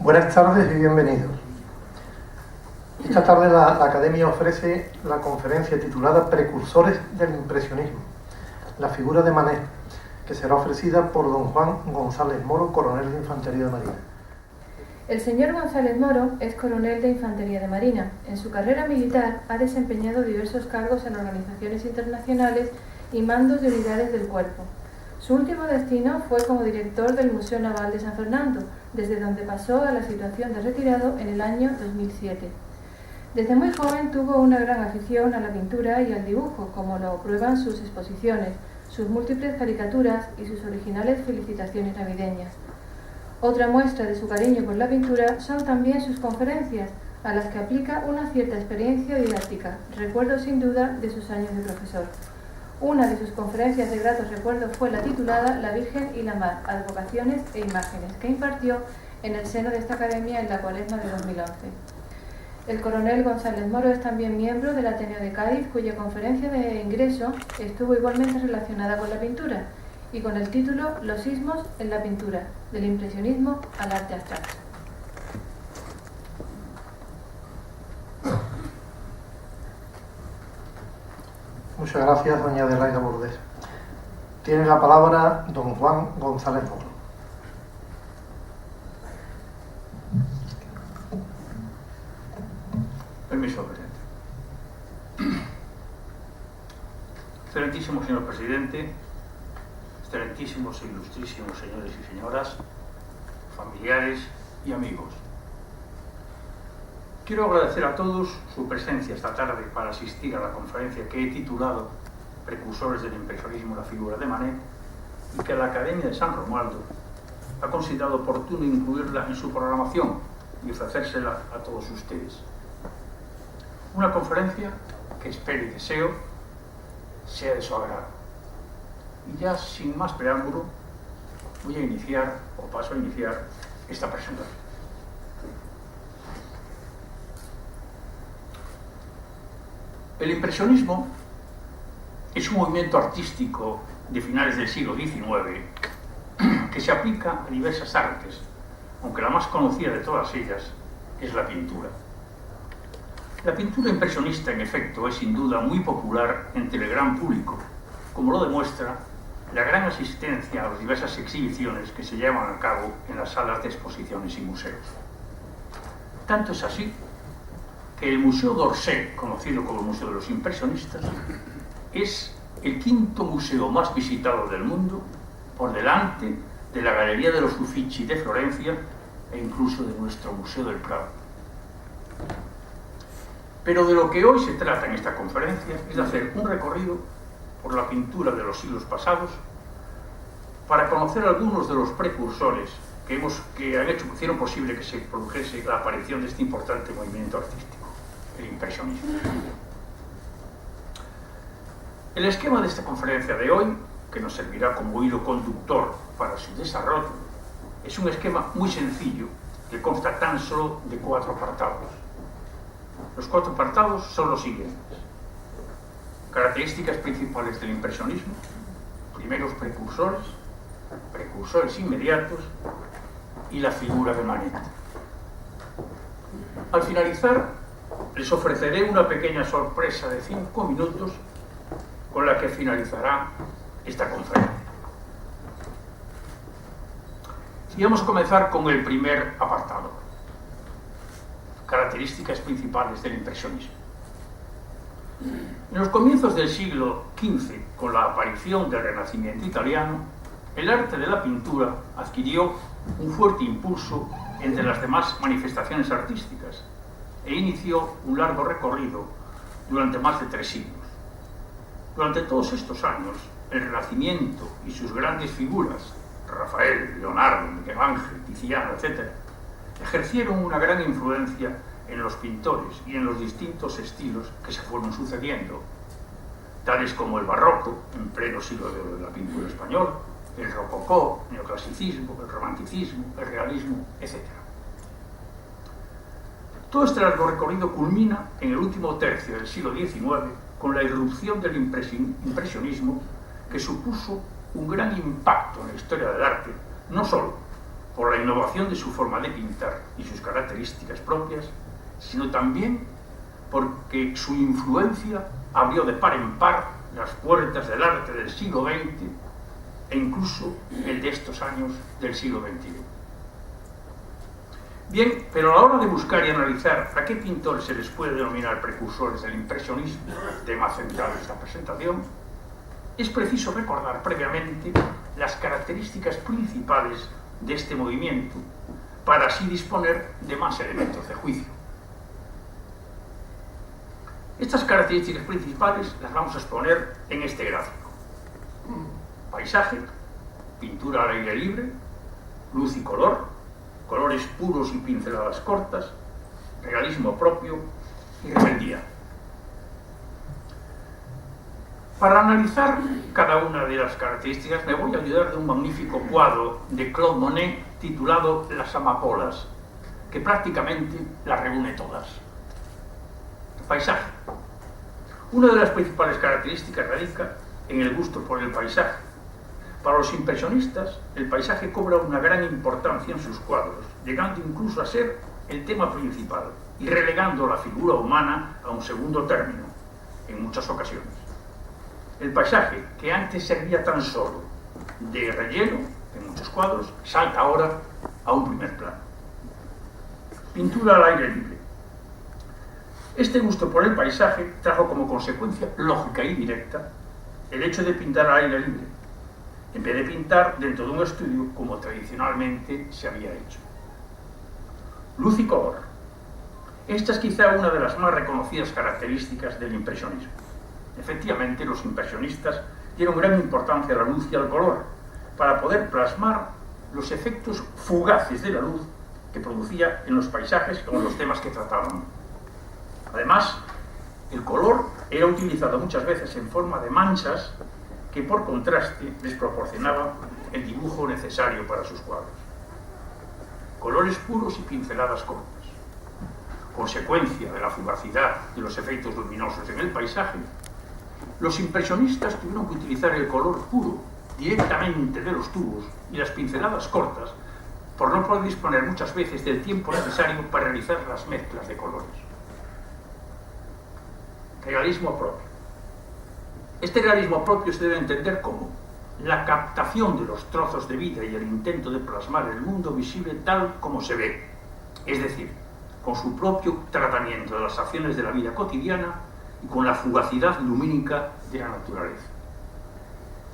Buenas tardes y bienvenidos. Esta tarde la Academia ofrece la conferencia titulada Precursores del Impresionismo, la figura de Manet, que será ofrecida por don Juan González Moro, coronel de Infantería de Marina. El señor González Moro es coronel de Infantería de Marina. En su carrera militar ha desempeñado diversos cargos en organizaciones internacionales y mandos de unidades del cuerpo. Su último destino fue como director del Museo Naval de San Fernando, desde donde pasó a la situación de retirado en el año 2007. Desde muy joven tuvo una gran afición a la pintura y al dibujo, como lo prueban sus exposiciones, sus múltiples caricaturas y sus originales felicitaciones navideñas. Otra muestra de su cariño por la pintura son también sus conferencias, a las que aplica una cierta experiencia didáctica, recuerdo sin duda de sus años de profesor. Una de sus conferencias de gratos recuerdos fue la titulada La Virgen y la Mar, advocaciones e imágenes, que impartió en el seno de esta academia en la Cuaresma de 2011. El coronel González Moro es también miembro del Ateneo de Cádiz, cuya conferencia de ingreso estuvo igualmente relacionada con la pintura y con el título Los sismos en la pintura, del impresionismo al arte abstracto. Muchas gracias, doña Adelaida Bordés. Tiene la palabra don Juan González Moro. Permiso, presidente. Excelentísimo señor presidente, excelentísimos e ilustrísimos señores y señoras, familiares y amigos. Quiero agradecer a todos su presencia esta tarde para asistir a la conferencia que he titulado Precursores del Impresionismo, la figura de Manet, y que la Academia de San Romualdo ha considerado oportuno incluirla en su programación y ofrecérsela a todos ustedes. Una conferencia que espero y deseo sea de su agrado. Y ya sin más preámbulo, voy a iniciar, o paso a iniciar, esta presentación. El impresionismo es un movimiento artístico de finales del siglo XIX que se aplica a diversas artes, aunque la más conocida de todas ellas es la pintura. La pintura impresionista, en efecto, es sin duda muy popular entre el gran público, como lo demuestra la gran asistencia a las diversas exhibiciones que se llevan a cabo en las salas de exposiciones y museos. Tanto es así que el Museo d'Orsay, conocido como el Museo de los Impresionistas, es el quinto museo más visitado del mundo, por delante de la Galería de los Uffizi de Florencia e incluso de nuestro Museo del Prado. Pero de lo que hoy se trata en esta conferencia es de hacer un recorrido por la pintura de los siglos pasados para conocer algunos de los precursores que hicieron posible que se produjese la aparición de este importante movimiento artístico, el impresionismo. El esquema de esta conferencia de hoy, que nos servirá como hilo conductor para su desarrollo, es un esquema muy sencillo que consta tan solo de 4 apartados. Los 4 apartados son los siguientes: características principales del impresionismo, primeros precursores, precursores inmediatos y la figura de Manet. Al finalizar, les ofreceré una pequeña sorpresa de 5 minutos con la que finalizará esta conferencia. Y vamos a comenzar con el primer apartado: características principales del impresionismo. En los comienzos del siglo XV, con la aparición del Renacimiento italiano, el arte de la pintura adquirió un fuerte impulso entre las demás manifestaciones artísticas e inició un largo recorrido durante más de 3 siglos. Durante todos estos años, el Renacimiento y sus grandes figuras, Rafael, Leonardo, Miguel Ángel, Tiziano, etc., ejercieron una gran influencia en los pintores y en los distintos estilos que se fueron sucediendo, tales como el barroco, en pleno siglo de oro de la pintura española, el rococó, el neoclasicismo, el romanticismo, el realismo, etc. Todo este largo recorrido culmina en el último tercio del siglo XIX con la irrupción del impresionismo, que supuso un gran impacto en la historia del arte, no solo por la innovación de su forma de pintar y sus características propias, sino también porque su influencia abrió de par en par las puertas del arte del siglo XX e incluso el de estos años del siglo XXI. Bien, pero a la hora de buscar y analizar a qué pintores se les puede denominar precursores del impresionismo, tema central de esta presentación, es preciso recordar previamente las características principales de este movimiento para así disponer de más elementos de juicio. Estas características principales las vamos a exponer en este gráfico. Paisaje, pintura al aire libre, luz y color, colores puros y pinceladas cortas, realismo propio y rebeldía. Para analizar cada una de las características me voy a ayudar de un magnífico cuadro de Claude Monet titulado Las amapolas, que prácticamente las reúne todas. Paisaje. Una de las principales características radica en el gusto por el paisaje. Para los impresionistas, el paisaje cobra una gran importancia en sus cuadros, llegando incluso a ser el tema principal y relegando la figura humana a un segundo término, en muchas ocasiones. El paisaje, que antes servía tan solo de relleno en muchos cuadros, salta ahora a un primer plano. Pintura al aire libre. Este gusto por el paisaje trajo como consecuencia lógica y directa el hecho de pintar al aire libre, en vez de pintar dentro de un estudio como tradicionalmente se había hecho. Luz y color. Esta es quizá una de las más reconocidas características del impresionismo. Efectivamente, los impresionistas dieron gran importancia a la luz y al color para poder plasmar los efectos fugaces de la luz que producía en los paisajes o en los temas que trataban. Además, el color era utilizado muchas veces en forma de manchas que por contraste les proporcionaba el dibujo necesario para sus cuadros. Colores puros y pinceladas cortas. Consecuencia de la fugacidad de los efectos luminosos en el paisaje, los impresionistas tuvieron que utilizar el color puro directamente de los tubos y las pinceladas cortas por no poder disponer muchas veces del tiempo necesario para realizar las mezclas de colores. Realismo propio. Este realismo propio se debe entender como la captación de los trozos de vida y el intento de plasmar el mundo visible tal como se ve, es decir, con su propio tratamiento de las acciones de la vida cotidiana y con la fugacidad lumínica de la naturaleza.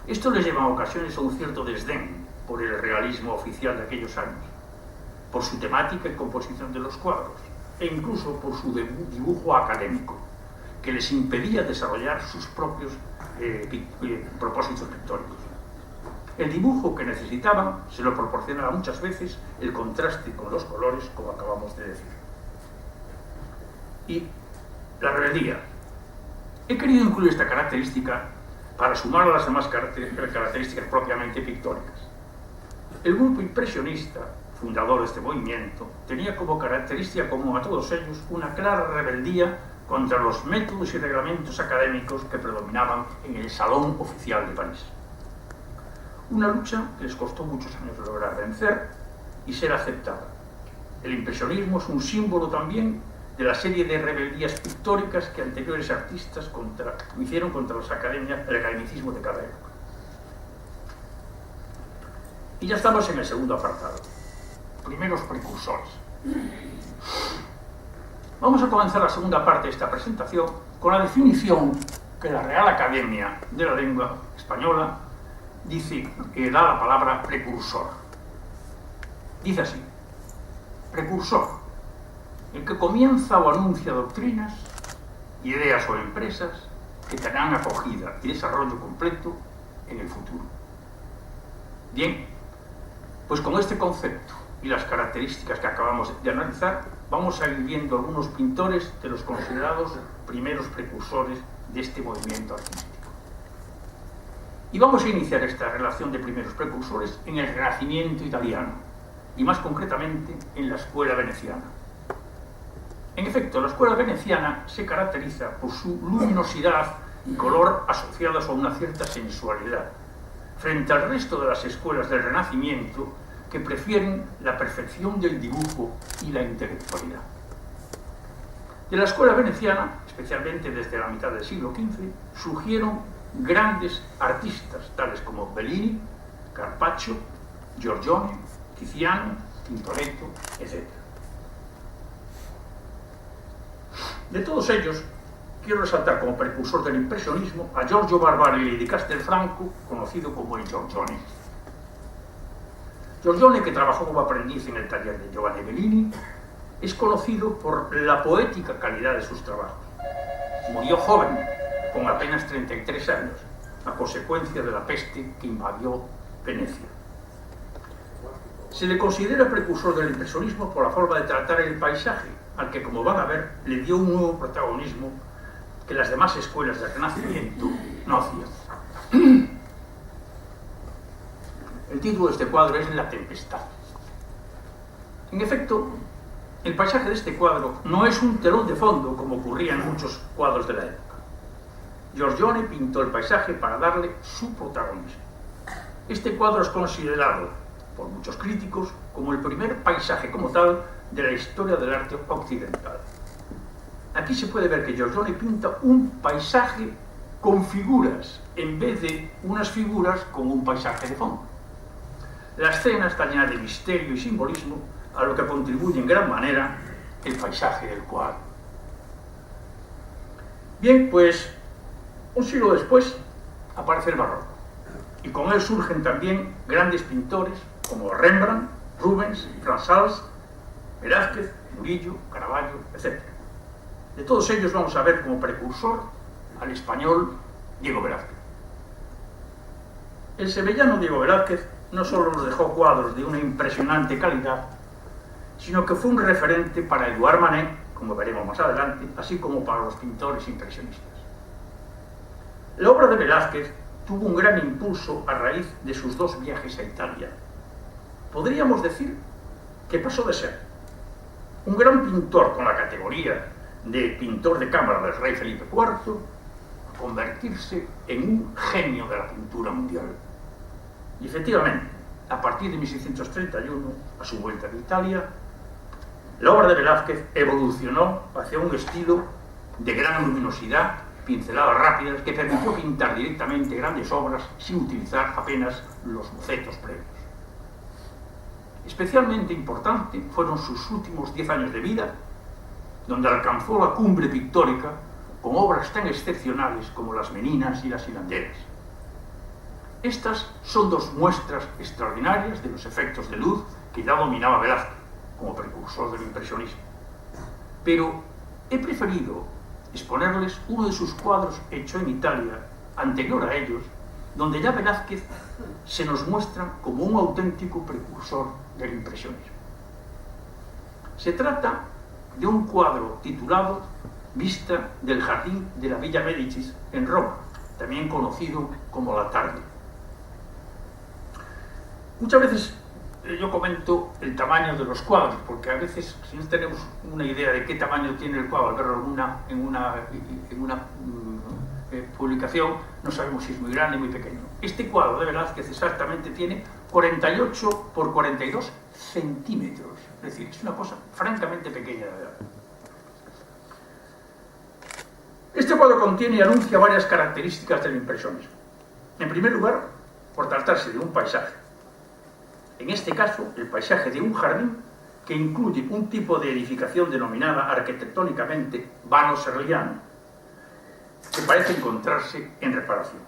Esto les lleva en ocasiones a un cierto desdén por el realismo oficial de aquellos años, por su temática y composición de los cuadros, e incluso por su dibujo académico, que les impedía desarrollar sus propios propósitos pictóricos. El dibujo que necesitaban se lo proporcionaba muchas veces el contraste con los colores, como acabamos de decir. Y la rebeldía. He querido incluir esta característica para sumar a las demás características propiamente pictóricas. El grupo impresionista, fundador de este movimiento, tenía como característica común a todos ellos una clara rebeldía contra los métodos y reglamentos académicos que predominaban en el Salón Oficial de París. Una lucha que les costó muchos años lograr vencer y ser aceptada. El impresionismo es un símbolo también de la serie de rebeldías pictóricas que anteriores artistas hicieron contra las academias, el academicismo de cada época. Y ya estamos en el segundo apartado, primeros precursores. Vamos a comenzar la segunda parte de esta presentación con la definición que la Real Academia de la Lengua Española dice que da la palabra precursor. Dice así: precursor, el que comienza o anuncia doctrinas, ideas o empresas que tendrán acogida y desarrollo completo en el futuro. Bien, pues con este concepto y las características que acabamos de analizar, vamos a ir viendo algunos pintores de los considerados primeros precursores de este movimiento artístico. Y vamos a iniciar esta relación de primeros precursores en el Renacimiento italiano, y más concretamente en la escuela veneciana. En efecto, la escuela veneciana se caracteriza por su luminosidad y color asociados a una cierta sensualidad. Frente al resto de las escuelas del Renacimiento, que prefieren la perfección del dibujo y la intelectualidad. De la escuela veneciana, especialmente desde la mitad del siglo XV, surgieron grandes artistas, tales como Bellini, Carpaccio, Giorgione, Tiziano, Tintoretto, etc. De todos ellos, quiero resaltar como precursor del impresionismo a Giorgio Barbarigo di Castelfranco, conocido como el Giorgione. Giorgione, que trabajó como aprendiz en el taller de Giovanni Bellini, es conocido por la poética calidad de sus trabajos. Murió joven, con apenas 33 años, a consecuencia de la peste que invadió Venecia. Se le considera precursor del impresionismo por la forma de tratar el paisaje, al que, como van a ver, le dio un nuevo protagonismo que las demás escuelas del Renacimiento no hacían. El título de este cuadro es La Tempestad. En efecto, el paisaje de este cuadro no es un telón de fondo como ocurría en muchos cuadros de la época. Giorgione pintó el paisaje para darle su protagonismo. Este cuadro es considerado por muchos críticos como el primer paisaje como tal de la historia del arte occidental. Aquí se puede ver que Giorgione pinta un paisaje con figuras en vez de unas figuras con un paisaje de fondo. La escena está llena de misterio y simbolismo, a lo que contribuye en gran manera el paisaje del cuadro. Bien, pues un siglo después aparece el barroco, y con él surgen también grandes pintores como Rembrandt, Rubens, Frans Hals, Velázquez, Murillo, Caravaggio, etc. De todos ellos vamos a ver como precursor al español Diego Velázquez. El sevillano Diego Velázquez no solo nos dejó cuadros de una impresionante calidad, sino que fue un referente para Édouard Manet, como veremos más adelante, así como para los pintores impresionistas. La obra de Velázquez tuvo un gran impulso a raíz de sus dos viajes a Italia. Podríamos decir que pasó de ser un gran pintor con la categoría de pintor de cámara del rey Felipe IV a convertirse en un genio de la pintura mundial. Y efectivamente, a partir de 1631, a su vuelta de Italia, la obra de Velázquez evolucionó hacia un estilo de gran luminosidad, pinceladas rápidas, que permitió pintar directamente grandes obras sin utilizar apenas los bocetos previos. Especialmente importante fueron sus últimos 10 años de vida, donde alcanzó la cumbre pictórica con obras tan excepcionales como las Meninas y las Hilanderas. Estas son dos muestras extraordinarias de los efectos de luz que ya dominaba Velázquez como precursor del impresionismo. Pero he preferido exponerles uno de sus cuadros hecho en Italia, anterior a ellos, donde ya Velázquez se nos muestra como un auténtico precursor del impresionismo. Se trata de un cuadro titulado Vista del Jardín de la Villa Médicis en Roma, también conocido como La Tarde. Muchas veces yo comento el tamaño de los cuadros, porque a veces, si no tenemos una idea de qué tamaño tiene el cuadro al verlo en una publicación, no sabemos si es muy grande o muy pequeño. Este cuadro de Velázquez exactamente tiene 48 por 42 centímetros, es decir, es una cosa francamente pequeña, de verdad. Este cuadro contiene y anuncia varias características del impresionismo. En primer lugar, por tratarse de un paisaje. En este caso, el paisaje de un jardín que incluye un tipo de edificación denominada arquitectónicamente vano serliano, que parece encontrarse en reparación.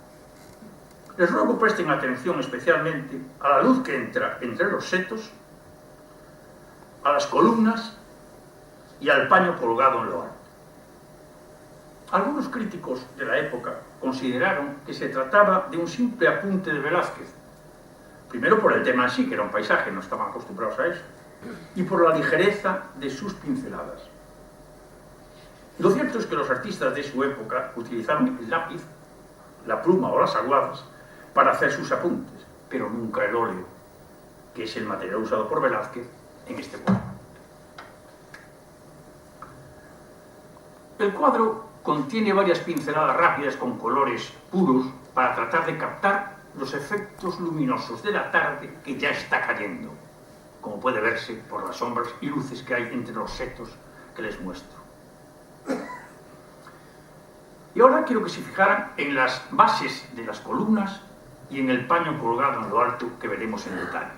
Les ruego presten atención especialmente a la luz que entra entre los setos, a las columnas y al paño colgado en lo alto. Algunos críticos de la época consideraron que se trataba de un simple apunte de Velázquez, primero por el tema en sí, que era un paisaje, no estaban acostumbrados a eso, y por la ligereza de sus pinceladas. Lo cierto es que los artistas de su época utilizaron el lápiz, la pluma o las aguadas para hacer sus apuntes, pero nunca el óleo, que es el material usado por Velázquez en este cuadro. El cuadro contiene varias pinceladas rápidas con colores puros para tratar de captar los efectos luminosos de la tarde que ya está cayendo, como puede verse por las sombras y luces que hay entre los setos que les muestro. Y ahora quiero que se fijaran en las bases de las columnas y en el paño colgado en lo alto que veremos en detalle.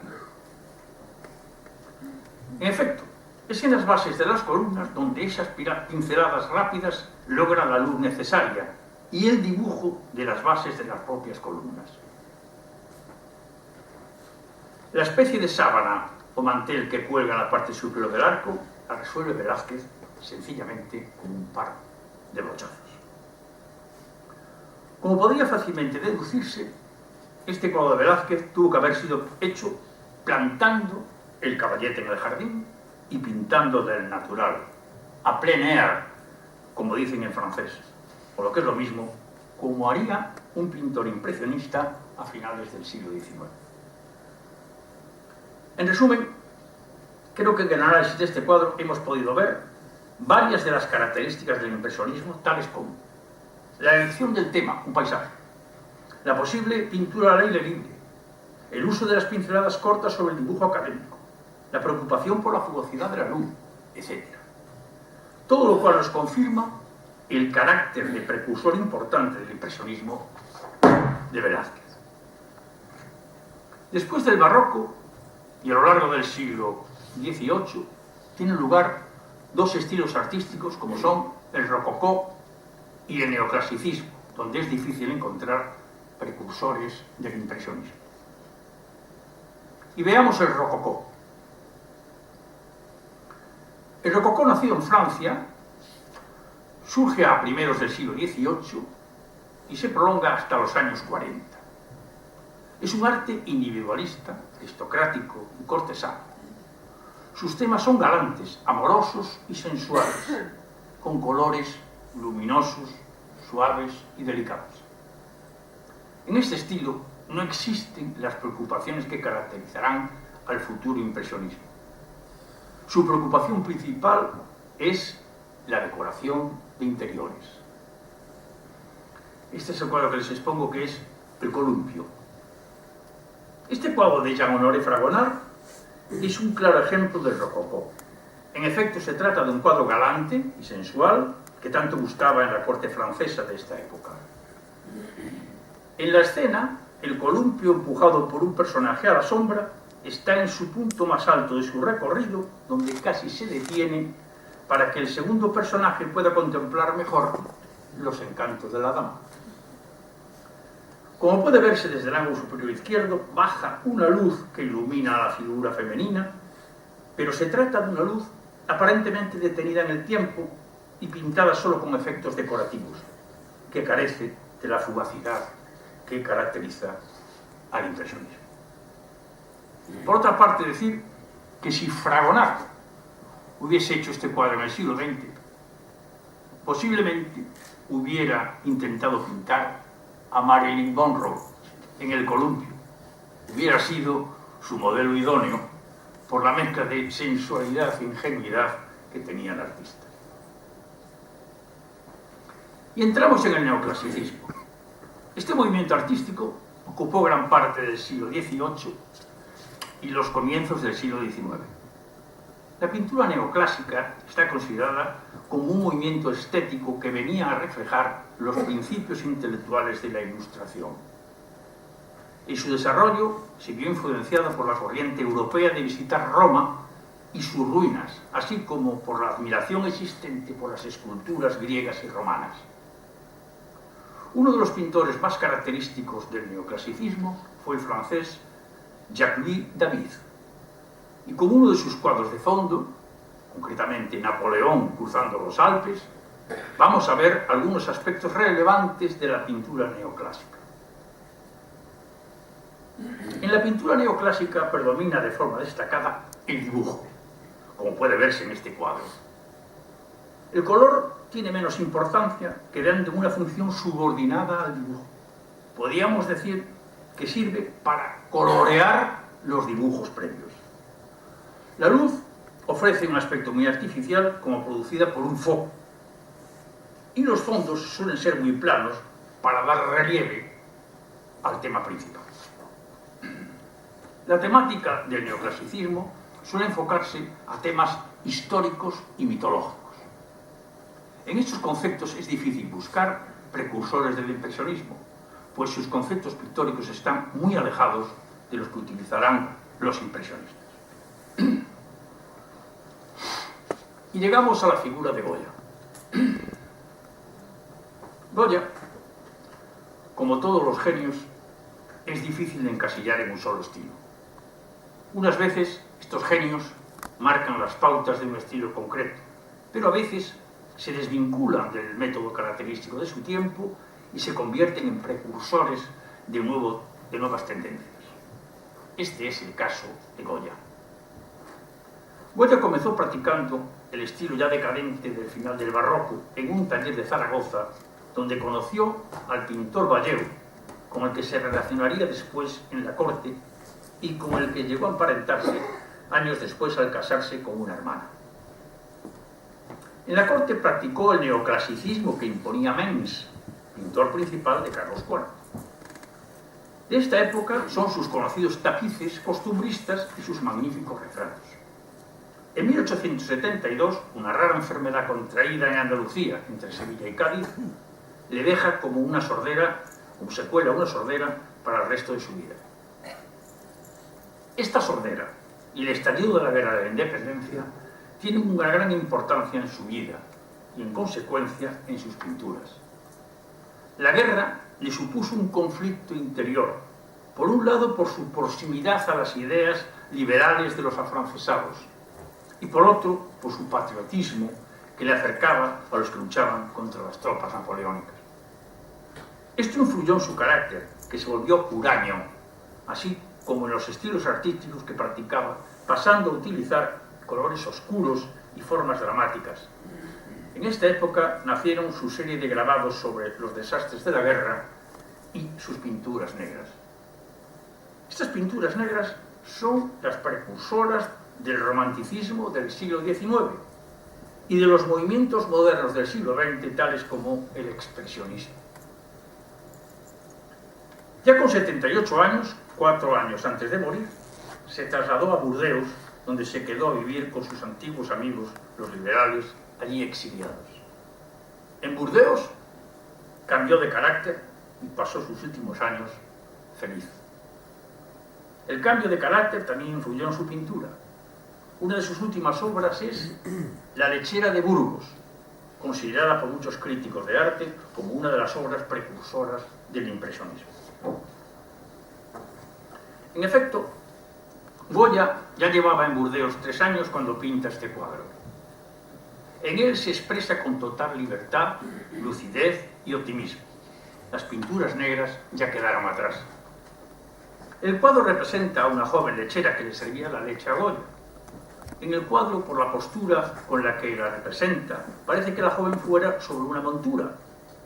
En efecto, es en las bases de las columnas donde esas pinceladas rápidas logran la luz necesaria y el dibujo de las bases de las propias columnas. La especie de sábana o mantel que cuelga en la parte superior del arco la resuelve Velázquez sencillamente con un par de brochazos. Como podría fácilmente deducirse, este cuadro de Velázquez tuvo que haber sido hecho plantando el caballete en el jardín y pintando del natural, a plein air, como dicen en francés, o lo que es lo mismo, como haría un pintor impresionista a finales del siglo XIX. En resumen, creo que en el análisis de este cuadro hemos podido ver varias de las características del impresionismo, tales como la elección del tema, un paisaje, la posible pintura al aire libre, el uso de las pinceladas cortas sobre el dibujo académico, la preocupación por la fugacidad de la luz, etc. Todo lo cual nos confirma el carácter de precursor importante del impresionismo de Velázquez. Después del barroco, y a lo largo del siglo XVIII, tienen lugar dos estilos artísticos como son el rococó y el neoclasicismo, donde es difícil encontrar precursores del impresionismo. Y veamos el rococó. El rococó, nacido en Francia, surge a primeros del siglo XVIII y se prolonga hasta los años 40. Es un arte individualista, aristocrático y cortesano. Sus temas son galantes, amorosos y sensuales, con colores luminosos, suaves y delicados. En este estilo no existen las preocupaciones que caracterizarán al futuro impresionismo. Su preocupación principal es la decoración de interiores. Este es el cuadro que les expongo, que es el Columpio. Este cuadro de Jean-Honoré Fragonard es un claro ejemplo del rococó. En efecto, se trata de un cuadro galante y sensual que tanto gustaba en la corte francesa de esta época. En la escena, el columpio, empujado por un personaje a la sombra, está en su punto más alto de su recorrido, donde casi se detiene para que el segundo personaje pueda contemplar mejor los encantos de la dama. Como puede verse desde el ángulo superior izquierdo, baja una luz que ilumina a la figura femenina, pero se trata de una luz aparentemente detenida en el tiempo y pintada solo con efectos decorativos, que carece de la fugacidad que caracteriza al impresionismo. Por otra parte, decir que si Fragonard hubiese hecho este cuadro en el siglo XX, posiblemente hubiera intentado pintar a Marilyn Monroe en el columpio. Hubiera sido su modelo idóneo por la mezcla de sensualidad e ingenuidad que tenía el artista. Y entramos en el neoclasicismo. Este movimiento artístico ocupó gran parte del siglo XVIII y los comienzos del siglo XIX. La pintura neoclásica está considerada como un movimiento estético que venía a reflejar los principios intelectuales de la Ilustración. En su desarrollo se vio influenciado por la corriente europea de visitar Roma y sus ruinas, así como por la admiración existente por las esculturas griegas y romanas. Uno de los pintores más característicos del neoclasicismo fue el francés Jacques-Louis David, y con uno de sus cuadros de fondo, concretamente Napoleón cruzando los Alpes, vamos a ver algunos aspectos relevantes de la pintura neoclásica. En la pintura neoclásica predomina de forma destacada el dibujo, como puede verse en este cuadro. El color tiene menos importancia, quedando en una función subordinada al dibujo. Podríamos decir que sirve para colorear los dibujos previos. La luz ofrece un aspecto muy artificial, como producida por un foco, y los fondos suelen ser muy planos para dar relieve al tema principal. La temática del neoclasicismo suele enfocarse a temas históricos y mitológicos. En estos conceptos es difícil buscar precursores del impresionismo, pues sus conceptos pictóricos están muy alejados de los que utilizarán los impresionistas. Y llegamos a la figura de Goya. Goya, como todos los genios, es difícil de encasillar en un solo estilo. Unas veces estos genios marcan las pautas de un estilo concreto, pero a veces se desvinculan del método característico de su tiempo y se convierten en precursores de nuevas tendencias. Este es el caso de Goya. Goya comenzó practicando el estilo ya decadente del final del barroco en un taller de Zaragoza, donde conoció al pintor Vallejo, con el que se relacionaría después en la corte y con el que llegó a emparentarse años después al casarse con una hermana. En la corte practicó el neoclasicismo que imponía Mengs, pintor principal de Carlos IV. De esta época son sus conocidos tapices costumbristas y sus magníficos retratos. En 1872, una rara enfermedad contraída en Andalucía, entre Sevilla y Cádiz, le deja como una sordera, como secuela una sordera para el resto de su vida. Esta sordera y el estallido de la Guerra de la Independencia tienen una gran importancia en su vida y, en consecuencia, en sus pinturas. La guerra le supuso un conflicto interior, por un lado por su proximidad a las ideas liberales de los afrancesados y por otro por su patriotismo que le acercaba a los que luchaban contra las tropas napoleónicas. Esto influyó en su carácter, que se volvió huraño, así como en los estilos artísticos que practicaba, pasando a utilizar colores oscuros y formas dramáticas. En esta época nacieron su serie de grabados sobre los desastres de la guerra y sus pinturas negras. Estas pinturas negras son las precursoras del romanticismo del siglo XIX y de los movimientos modernos del siglo XX, tales como el expresionismo. Ya con 78 años, 4 años antes de morir, se trasladó a Burdeos, donde se quedó a vivir con sus antiguos amigos, los liberales, allí exiliados. En Burdeos cambió de carácter y pasó sus últimos años feliz. El cambio de carácter también influyó en su pintura. Una de sus últimas obras es La lechera de Burgos, considerada por muchos críticos de arte como una de las obras precursoras del impresionismo. En efecto, Goya ya llevaba en Burdeos 3 años cuando pinta este cuadro. En él se expresa con total libertad, lucidez y optimismo. Las pinturas negras ya quedaron atrás. El cuadro representa a una joven lechera que le servía la leche a Goya. En el cuadro, por la postura con la que la representa, parece que la joven fuera sobre una montura,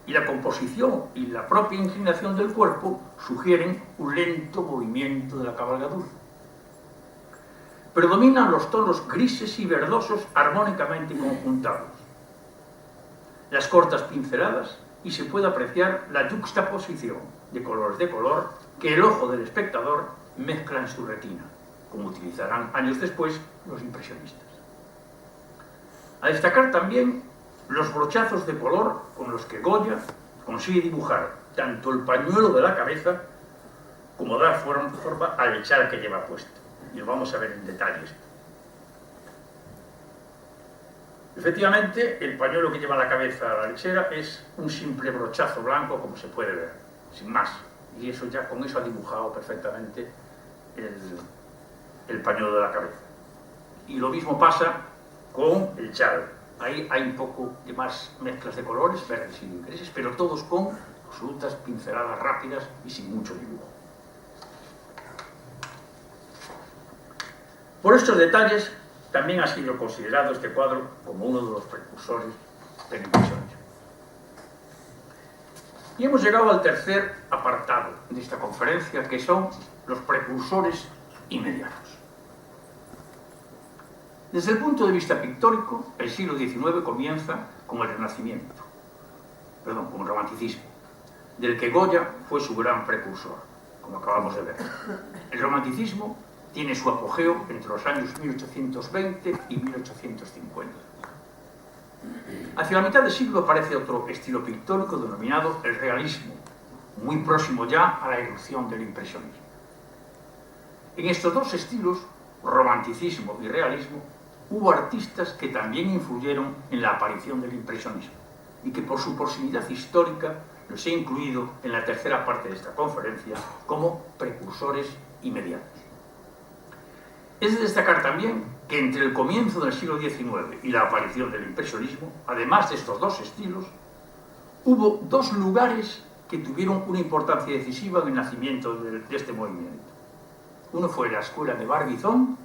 y la composición y la propia inclinación del cuerpo sugieren un lento movimiento de la cabalgadura. Predominan los tonos grises y verdosos armónicamente conjuntados, las cortas pinceladas, y se puede apreciar la yuxtaposición de color que el ojo del espectador mezcla en su retina, como utilizarán años después los impresionistas. A destacar también los brochazos de color con los que Goya consigue dibujar tanto el pañuelo de la cabeza como dar forma al chal que lleva puesto. Y lo vamos a ver en detalle esto. Efectivamente, el pañuelo que lleva la cabeza a la lechera es un simple brochazo blanco, como se puede ver, sin más. Y eso ya con eso ha dibujado perfectamente el pañuelo de la cabeza. Y lo mismo pasa con el chal. Ahí hay un poco de más mezclas de colores, verdes y grises, pero todos con absolutas pinceladas rápidas y sin mucho dibujo. Por estos detalles, también ha sido considerado este cuadro como uno de los precursores del impresionismo. Y hemos llegado al tercer apartado de esta conferencia, que son los precursores inmediatos. Desde el punto de vista pictórico, el siglo XIX comienza con el Renacimiento, con el Romanticismo, del que Goya fue su gran precursor, como acabamos de ver. El Romanticismo tiene su apogeo entre los años 1820 y 1850. Hacia la mitad del siglo aparece otro estilo pictórico denominado el realismo, muy próximo ya a la irrupción del impresionismo. En estos dos estilos, romanticismo y realismo, hubo artistas que también influyeron en la aparición del impresionismo y que por su proximidad histórica los he incluido en la tercera parte de esta conferencia como precursores inmediatos. Es de destacar también que entre el comienzo del siglo XIX y la aparición del impresionismo, además de estos dos estilos, hubo dos lugares que tuvieron una importancia decisiva en el nacimiento de este movimiento. Uno fue la escuela de Barbizon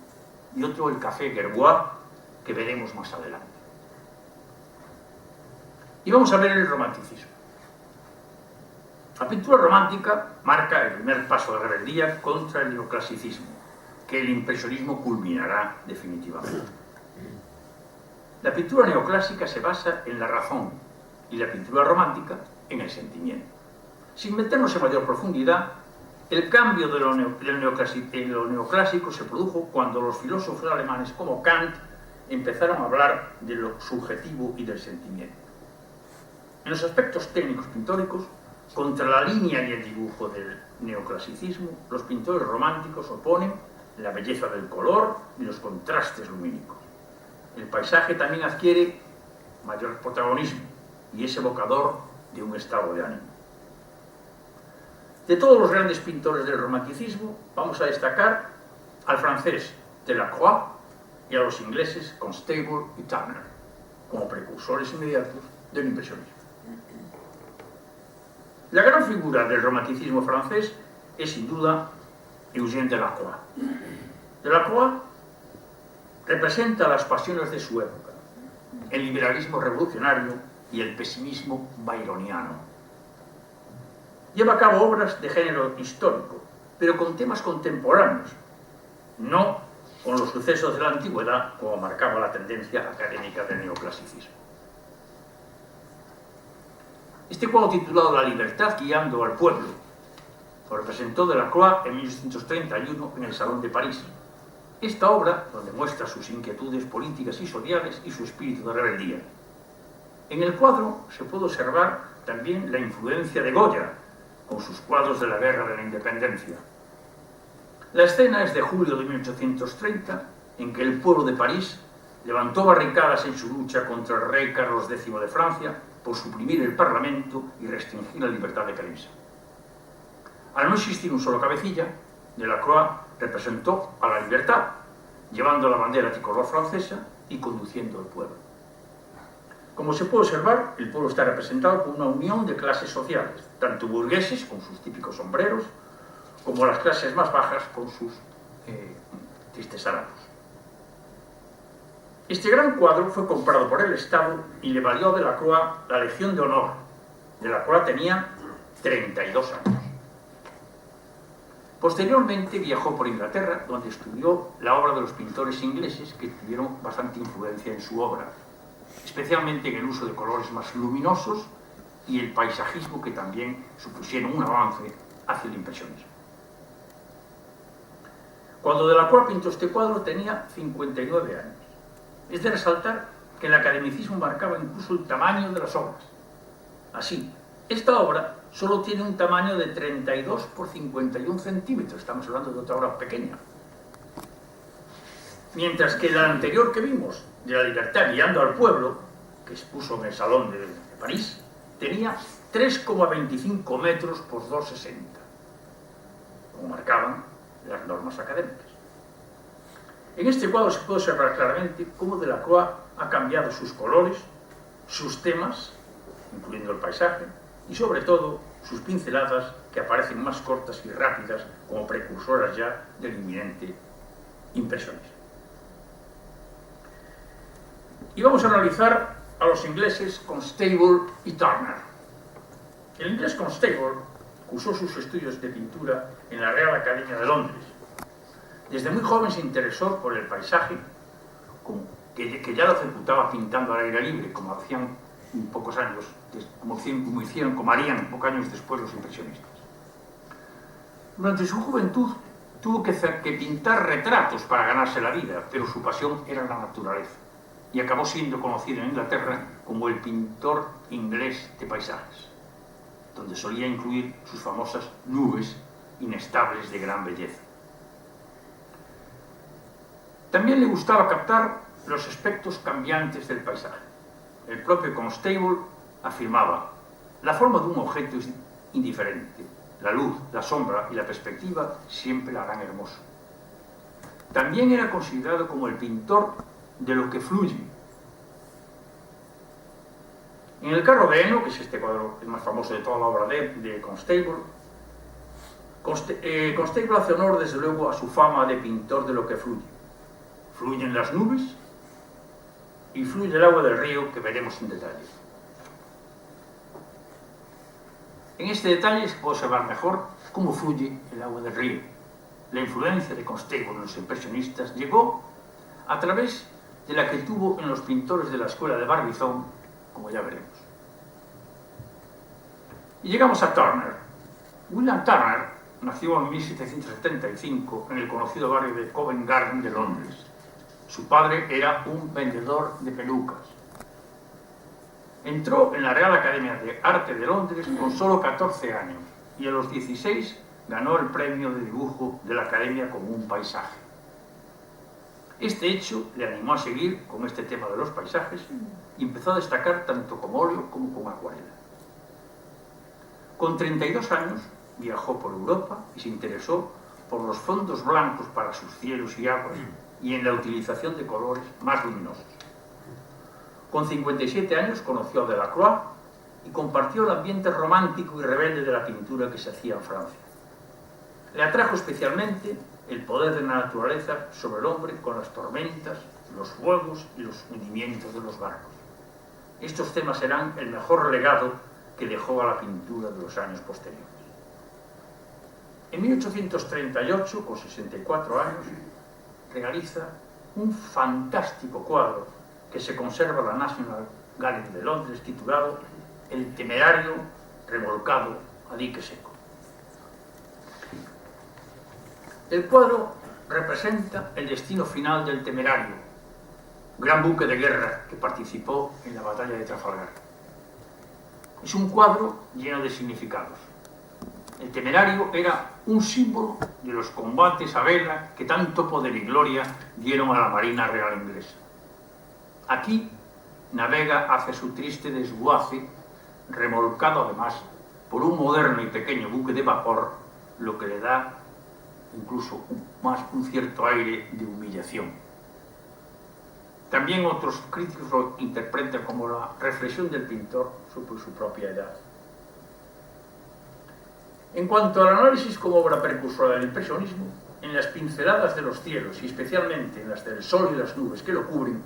y otro el Café Gerbois, que veremos más adelante. Y vamos a ver el romanticismo. La pintura romántica marca el primer paso de rebeldía contra el neoclasicismo, que el impresionismo culminará definitivamente. La pintura neoclásica se basa en la razón y la pintura romántica en el sentimiento. Sin meternos en mayor profundidad, el cambio de lo neoclásico se produjo cuando los filósofos alemanes como Kant empezaron a hablar de lo subjetivo y del sentimiento. En los aspectos técnicos pictóricos, contra la línea y el dibujo del neoclasicismo, los pintores románticos oponen la belleza del color y los contrastes lumínicos. El paisaje también adquiere mayor protagonismo y es evocador de un estado de ánimo. De todos los grandes pintores del romanticismo, vamos a destacar al francés Delacroix y a los ingleses Constable y Turner, como precursores inmediatos del impresionismo. La gran figura del romanticismo francés es sin duda Eugène Delacroix. Delacroix representa las pasiones de su época, el liberalismo revolucionario y el pesimismo byroniano. Lleva a cabo obras de género histórico, pero con temas contemporáneos, no con los sucesos de la antigüedad, como marcaba la tendencia académica del neoclasicismo. Este cuadro titulado La libertad guiando al pueblo lo representó Delacroix en 1831 en el Salón de París. Esta obra, donde muestra sus inquietudes políticas y sociales y su espíritu de rebeldía. En el cuadro se puede observar también la influencia de Goya, con sus cuadros de la Guerra de la Independencia. La escena es de julio de 1830, en que el pueblo de París levantó barricadas en su lucha contra el rey Carlos X de Francia por suprimir el Parlamento y restringir la libertad de prensa. Al no existir un solo cabecilla, Delacroix representó a la libertad, llevando la bandera tricolor francesa y conduciendo al pueblo. Como se puede observar, el pueblo está representado por una unión de clases sociales, tanto burgueses con sus típicos sombreros, como las clases más bajas con sus tristes harapos. Este gran cuadro fue comprado por el Estado y le valió a Delacroix la Legión de Honor. Delacroix tenía 32 años. Posteriormente viajó por Inglaterra, donde estudió la obra de los pintores ingleses que tuvieron bastante influencia en su obra, especialmente en el uso de colores más luminosos y el paisajismo, que también supusieron un avance hacia el impresionismo. Cuando Delacroix pintó este cuadro tenía 59 años. Es de resaltar que el academicismo marcaba incluso el tamaño de las obras. Así, esta obra solo tiene un tamaño de 32 por 51 centímetros, estamos hablando de otra obra pequeña. Mientras que la anterior que vimos, de la libertad guiando al pueblo, que expuso en el Salón de París, tenía 3,25 metros por 2,60, como marcaban las normas académicas. En este cuadro se puede observar claramente cómo Delacroix ha cambiado sus colores, sus temas, incluyendo el paisaje, y sobre todo sus pinceladas, que aparecen más cortas y rápidas como precursoras ya del inminente impresionismo. Y vamos a analizar a los ingleses Constable y Turner. El inglés Constable cursó sus estudios de pintura en la Real Academia de Londres. Desde muy joven se interesó por el paisaje, que ya lo ejecutaba pintando al aire libre, como hacían pocos años, como harían pocos años después los impresionistas. Durante su juventud Tuvo que pintar retratos para ganarse la vida, pero su pasión era la naturaleza, y acabó siendo conocido en Inglaterra como el pintor inglés de paisajes, donde solía incluir sus famosas nubes inestables de gran belleza. También le gustaba captar los aspectos cambiantes del paisaje. El propio Constable afirmaba: la forma de un objeto es indiferente, la luz, la sombra y la perspectiva siempre la harán hermoso. También era considerado como el pintor de lo que fluye. En el carro de heno, que es este cuadro el más famoso de toda la obra de Constable, Constable hace honor desde luego a su fama de pintor de lo que fluye. Fluyen las nubes y fluye el agua del río, que veremos en detalle. En este detalle se puede observar mejor cómo fluye el agua del río. La influencia de Constable en los impresionistas llegó a través de la que tuvo en los pintores de la escuela de Barbizon, como ya veremos. Y llegamos a Turner. William Turner nació en 1775 en el conocido barrio de Covent Garden de Londres. Su padre era un vendedor de pelucas. Entró en la Real Academia de Arte de Londres con solo 14 años y a los 16 ganó el premio de dibujo de la Academia como un paisaje. Este hecho le animó a seguir con este tema de los paisajes y empezó a destacar tanto con óleo como con acuarela. Con 32 años viajó por Europa y se interesó por los fondos blancos para sus cielos y aguas y en la utilización de colores más luminosos. Con 57 años conoció a Delacroix y compartió el ambiente romántico y rebelde de la pintura que se hacía en Francia. Le atrajo especialmente el poder de la naturaleza sobre el hombre con las tormentas, los fuegos y los hundimientos de los barcos. Estos temas serán el mejor legado que dejó a la pintura de los años posteriores. En 1838, con 64 años, realiza un fantástico cuadro que se conserva en la National Gallery de Londres, titulado El temerario remolcado a dique seco. El cuadro representa el destino final del Temerario, gran buque de guerra que participó en la batalla de Trafalgar. Es un cuadro lleno de significados. El Temerario era un símbolo de los combates a vela que tanto poder y gloria dieron a la Marina Real Inglesa. Aquí navega hacia su triste desguace, remolcado además por un moderno y pequeño buque de vapor, lo que le da incluso un cierto aire de humillación. También otros críticos lo interpretan como la reflexión del pintor sobre su propia edad. En cuanto al análisis como obra precursora del impresionismo, en las pinceladas de los cielos y especialmente en las del sol y las nubes que lo cubren,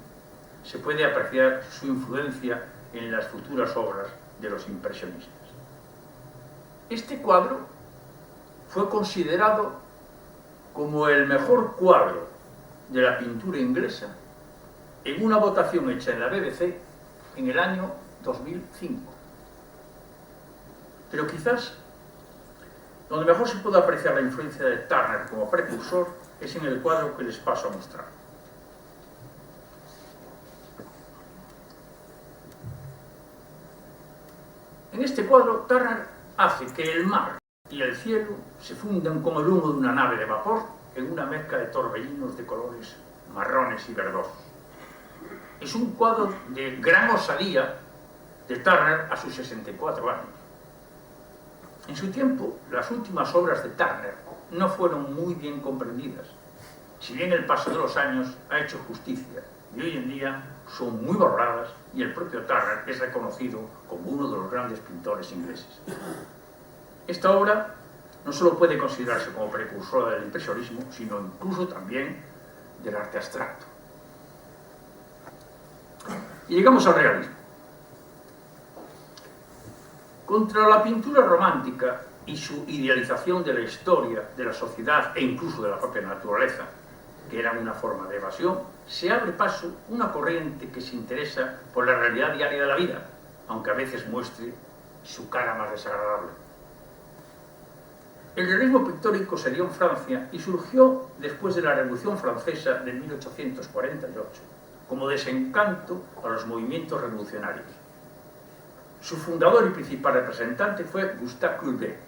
se puede apreciar su influencia en las futuras obras de los impresionistas. Este cuadro fue considerado como el mejor cuadro de la pintura inglesa en una votación hecha en la BBC en el año 2005. Pero quizás donde mejor se puede apreciar la influencia de Turner como precursor es en el cuadro que les paso a mostrar. En este cuadro, Turner hace que el mar y el cielo se fundan con el humo de una nave de vapor en una mezcla de torbellinos de colores marrones y verdosos. Es un cuadro de gran osadía de Turner a sus 64 años. En su tiempo, las últimas obras de Turner no fueron muy bien comprendidas, si bien el paso de los años ha hecho justicia y hoy en día son muy borradas y el propio Turner es reconocido como uno de los grandes pintores ingleses. Esta obra no solo puede considerarse como precursora del impresionismo, sino incluso también del arte abstracto. Y llegamos al realismo. Contra la pintura romántica y su idealización de la historia, de la sociedad e incluso de la propia naturaleza, que era una forma de evasión, se abre paso una corriente que se interesa por la realidad diaria de la vida, aunque a veces muestre su cara más desagradable. El realismo pictórico se dio en Francia y surgió después de la Revolución Francesa de 1848, como desencanto a los movimientos revolucionarios. Su fundador y principal representante fue Gustave Courbet.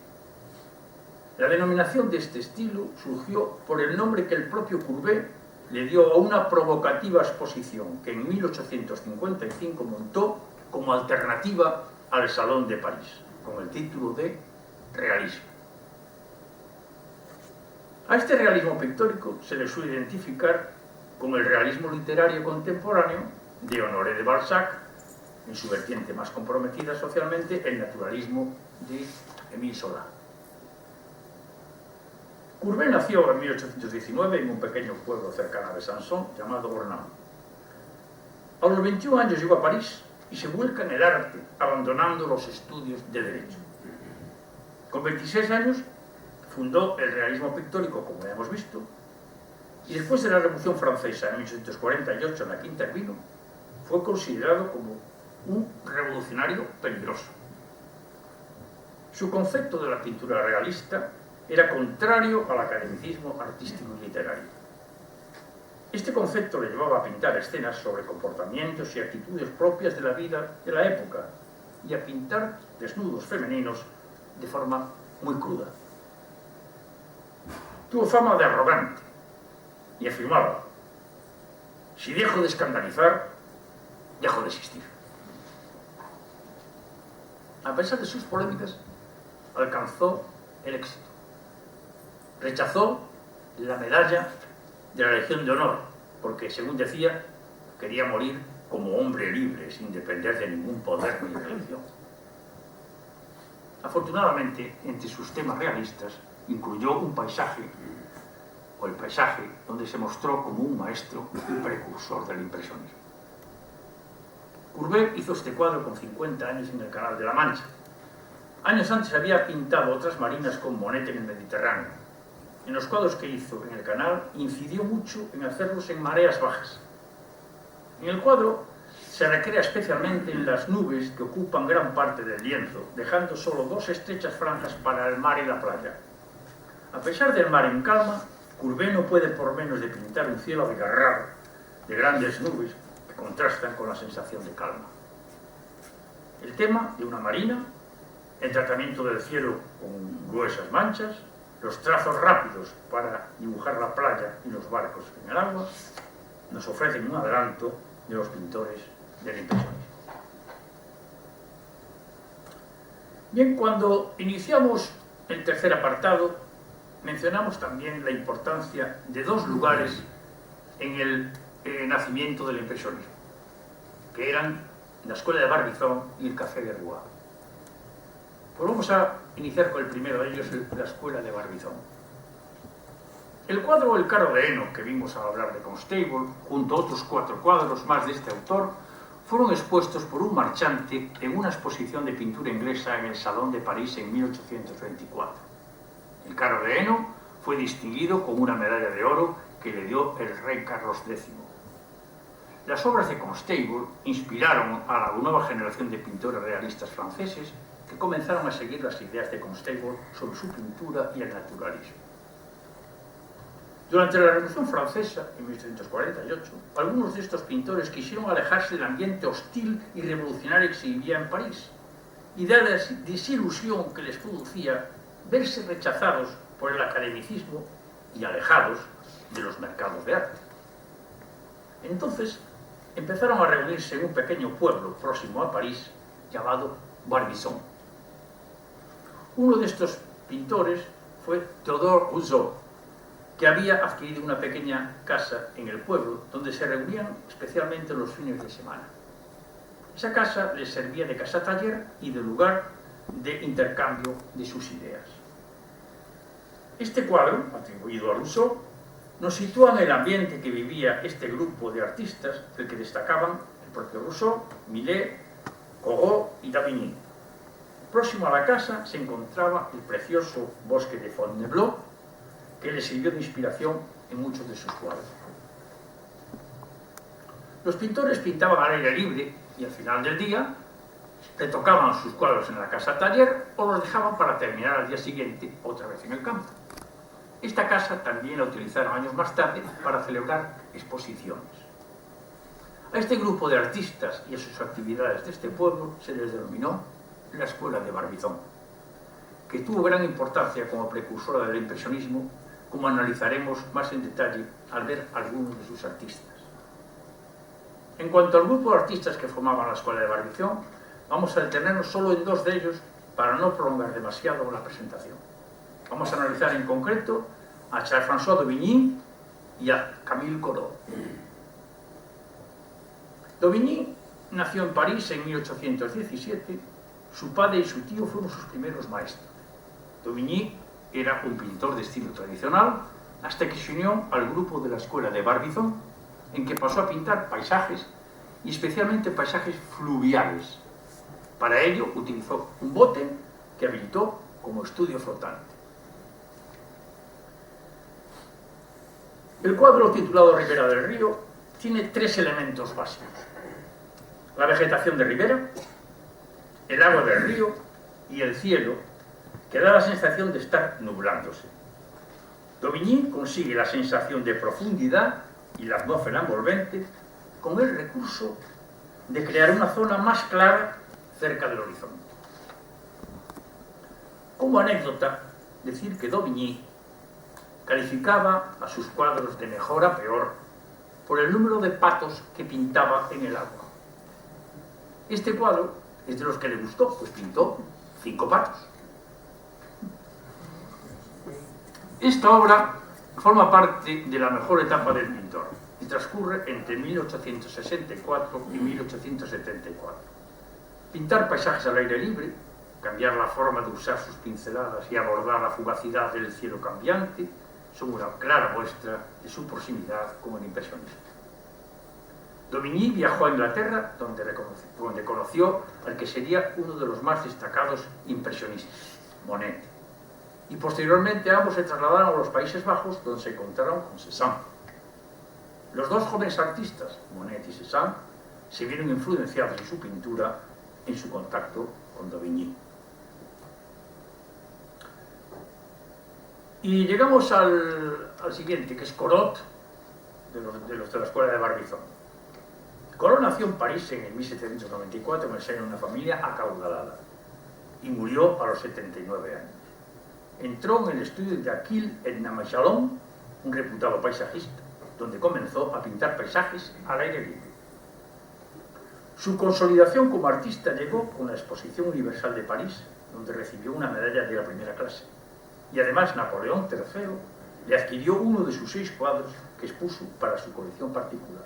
La denominación de este estilo surgió por el nombre que el propio Courbet le dio a una provocativa exposición que en 1855 montó como alternativa al Salón de París, con el título de Realismo. A este realismo pictórico se le suele identificar con el realismo literario contemporáneo de Honoré de Balzac, en su vertiente más comprometida socialmente, el naturalismo de Émile Zola. Courbet nació en 1819 en un pequeño pueblo cercano a Besançon llamado Ornans. A los 21 años llegó a París y se vuelca en el arte, abandonando los estudios de Derecho. Con 26 años fundó el realismo pictórico, como ya hemos visto, y después de la Revolución Francesa en 1848, en la Quinta del Vino, fue considerado como un revolucionario peligroso. Su concepto de la pintura realista era contrario al academicismo artístico y literario. Este concepto le llevaba a pintar escenas sobre comportamientos y actitudes propias de la vida de la época y a pintar desnudos femeninos de forma muy cruda. Tuvo fama de arrogante y afirmaba: si dejo de escandalizar, dejo de existir. A pesar de sus polémicas, alcanzó el éxito. Rechazó la medalla de la Legión de Honor, porque, según decía, quería morir como hombre libre, sin depender de ningún poder ni religión. Afortunadamente, entre sus temas realistas, incluyó un paisaje, o el paisaje, donde se mostró como un maestro y precursor del impresionismo. Courbet hizo este cuadro con 50 años en el Canal de la Mancha. Años antes había pintado otras marinas con Monet en el Mediterráneo. En los cuadros que hizo en el canal incidió mucho en hacerlos en mareas bajas. En el cuadro se recrea especialmente en las nubes que ocupan gran parte del lienzo, dejando solo dos estrechas franjas para el mar y la playa. A pesar del mar en calma, Courbet no puede por menos de pintar un cielo abigarrado de grandes nubes que contrastan con la sensación de calma. El tema de una marina, el tratamiento del cielo con gruesas manchas, los trazos rápidos para dibujar la playa y los barcos en el agua, nos ofrecen un adelanto de los pintores del impresionismo. Bien, cuando iniciamos el tercer apartado, mencionamos también la importancia de dos lugares en el nacimiento del impresionismo, que eran la Escuela de Barbizon y el Café de Rouen. Pues vamos a iniciar con el primero de ellos, la Escuela de Barbizon. El cuadro El carro de heno, que vimos a hablar de Constable, junto a otros 4 cuadros más de este autor, fueron expuestos por un marchante en una exposición de pintura inglesa en el Salón de París en 1824. El carro de heno fue distinguido con una medalla de oro que le dio el rey Carlos X. Las obras de Constable inspiraron a la nueva generación de pintores realistas franceses que comenzaron a seguir las ideas de Constable sobre su pintura y el naturalismo. Durante la Revolución Francesa, en 1848, algunos de estos pintores quisieron alejarse del ambiente hostil y revolucionario que se vivía en París, y de la desilusión que les producía verse rechazados por el academicismo y alejados de los mercados de arte. Entonces, empezaron a reunirse en un pequeño pueblo próximo a París llamado Barbizon. Uno de estos pintores fue Théodore Rousseau, que había adquirido una pequeña casa en el pueblo donde se reunían especialmente los fines de semana. Esa casa les servía de casa-taller y de lugar de intercambio de sus ideas. Este cuadro, atribuido a Rousseau, nos sitúa en el ambiente que vivía este grupo de artistas, del que destacaban el propio Rousseau, Millet, Corot y Davigny. Próximo a la casa se encontraba el precioso bosque de Fontainebleau, que le sirvió de inspiración en muchos de sus cuadros. Los pintores pintaban al aire libre y al final del día retocaban sus cuadros en la casa taller o los dejaban para terminar al día siguiente otra vez en el campo. Esta casa también la utilizaron años más tarde para celebrar exposiciones. A este grupo de artistas y a sus actividades de este pueblo se les denominó la Escuela de Barbizón, que tuvo gran importancia como precursora del impresionismo, como analizaremos más en detalle al ver algunos de sus artistas. En cuanto al grupo de artistas que formaban la Escuela de Barbizón, vamos a detenernos solo en dos de ellos para no prolongar demasiado la presentación. Vamos a analizar en concreto a Charles-François d'Aubigny y a Camille Corot. d'Aubigny nació en París en 1817. Su padre y su tío fueron sus primeros maestros. d'Aubigny era un pintor de estilo tradicional hasta que se unió al grupo de la Escuela de Barbizon, en que pasó a pintar paisajes y especialmente paisajes fluviales. Para ello utilizó un bote que habilitó como estudio flotante. El cuadro titulado Ribera del Río tiene tres elementos básicos: la vegetación de ribera, el agua del río y el cielo, que da la sensación de estar nublándose. d'Aubigny consigue la sensación de profundidad y la atmósfera envolvente con el recurso de crear una zona más clara cerca del horizonte. Como anécdota, decir que d'Aubigny calificaba a sus cuadros de mejor a peor por el número de patos que pintaba en el agua. Este cuadro es de los que le gustó, pues pintó 5 patos. Esta obra forma parte de la mejor etapa del pintor y transcurre entre 1864 y 1874. Pintar paisajes al aire libre, cambiar la forma de usar sus pinceladas y abordar la fugacidad del cielo cambiante son una clara muestra de su proximidad con el impresionismo. d'Aubigny viajó a Inglaterra, donde conoció al que sería uno de los más destacados impresionistas, Monet, y posteriormente ambos se trasladaron a los Países Bajos, donde se encontraron con Cézanne. Los dos jóvenes artistas, Monet y Cézanne, se vieron influenciados en su pintura en su contacto con d'Aubigny. Y llegamos al siguiente, que es Corot, de los de la Escuela de Barbizon. Corot nació en París en 1794 en el seno de una familia acaudalada y murió a los 79 años. Entró en el estudio de Achille Edna-Machalon, un reputado paisajista, donde comenzó a pintar paisajes al aire libre. Su consolidación como artista llegó con la Exposición Universal de París, donde recibió una medalla de la primera clase. Y además Napoleón III le adquirió uno de sus 6 cuadros que expuso para su colección particular.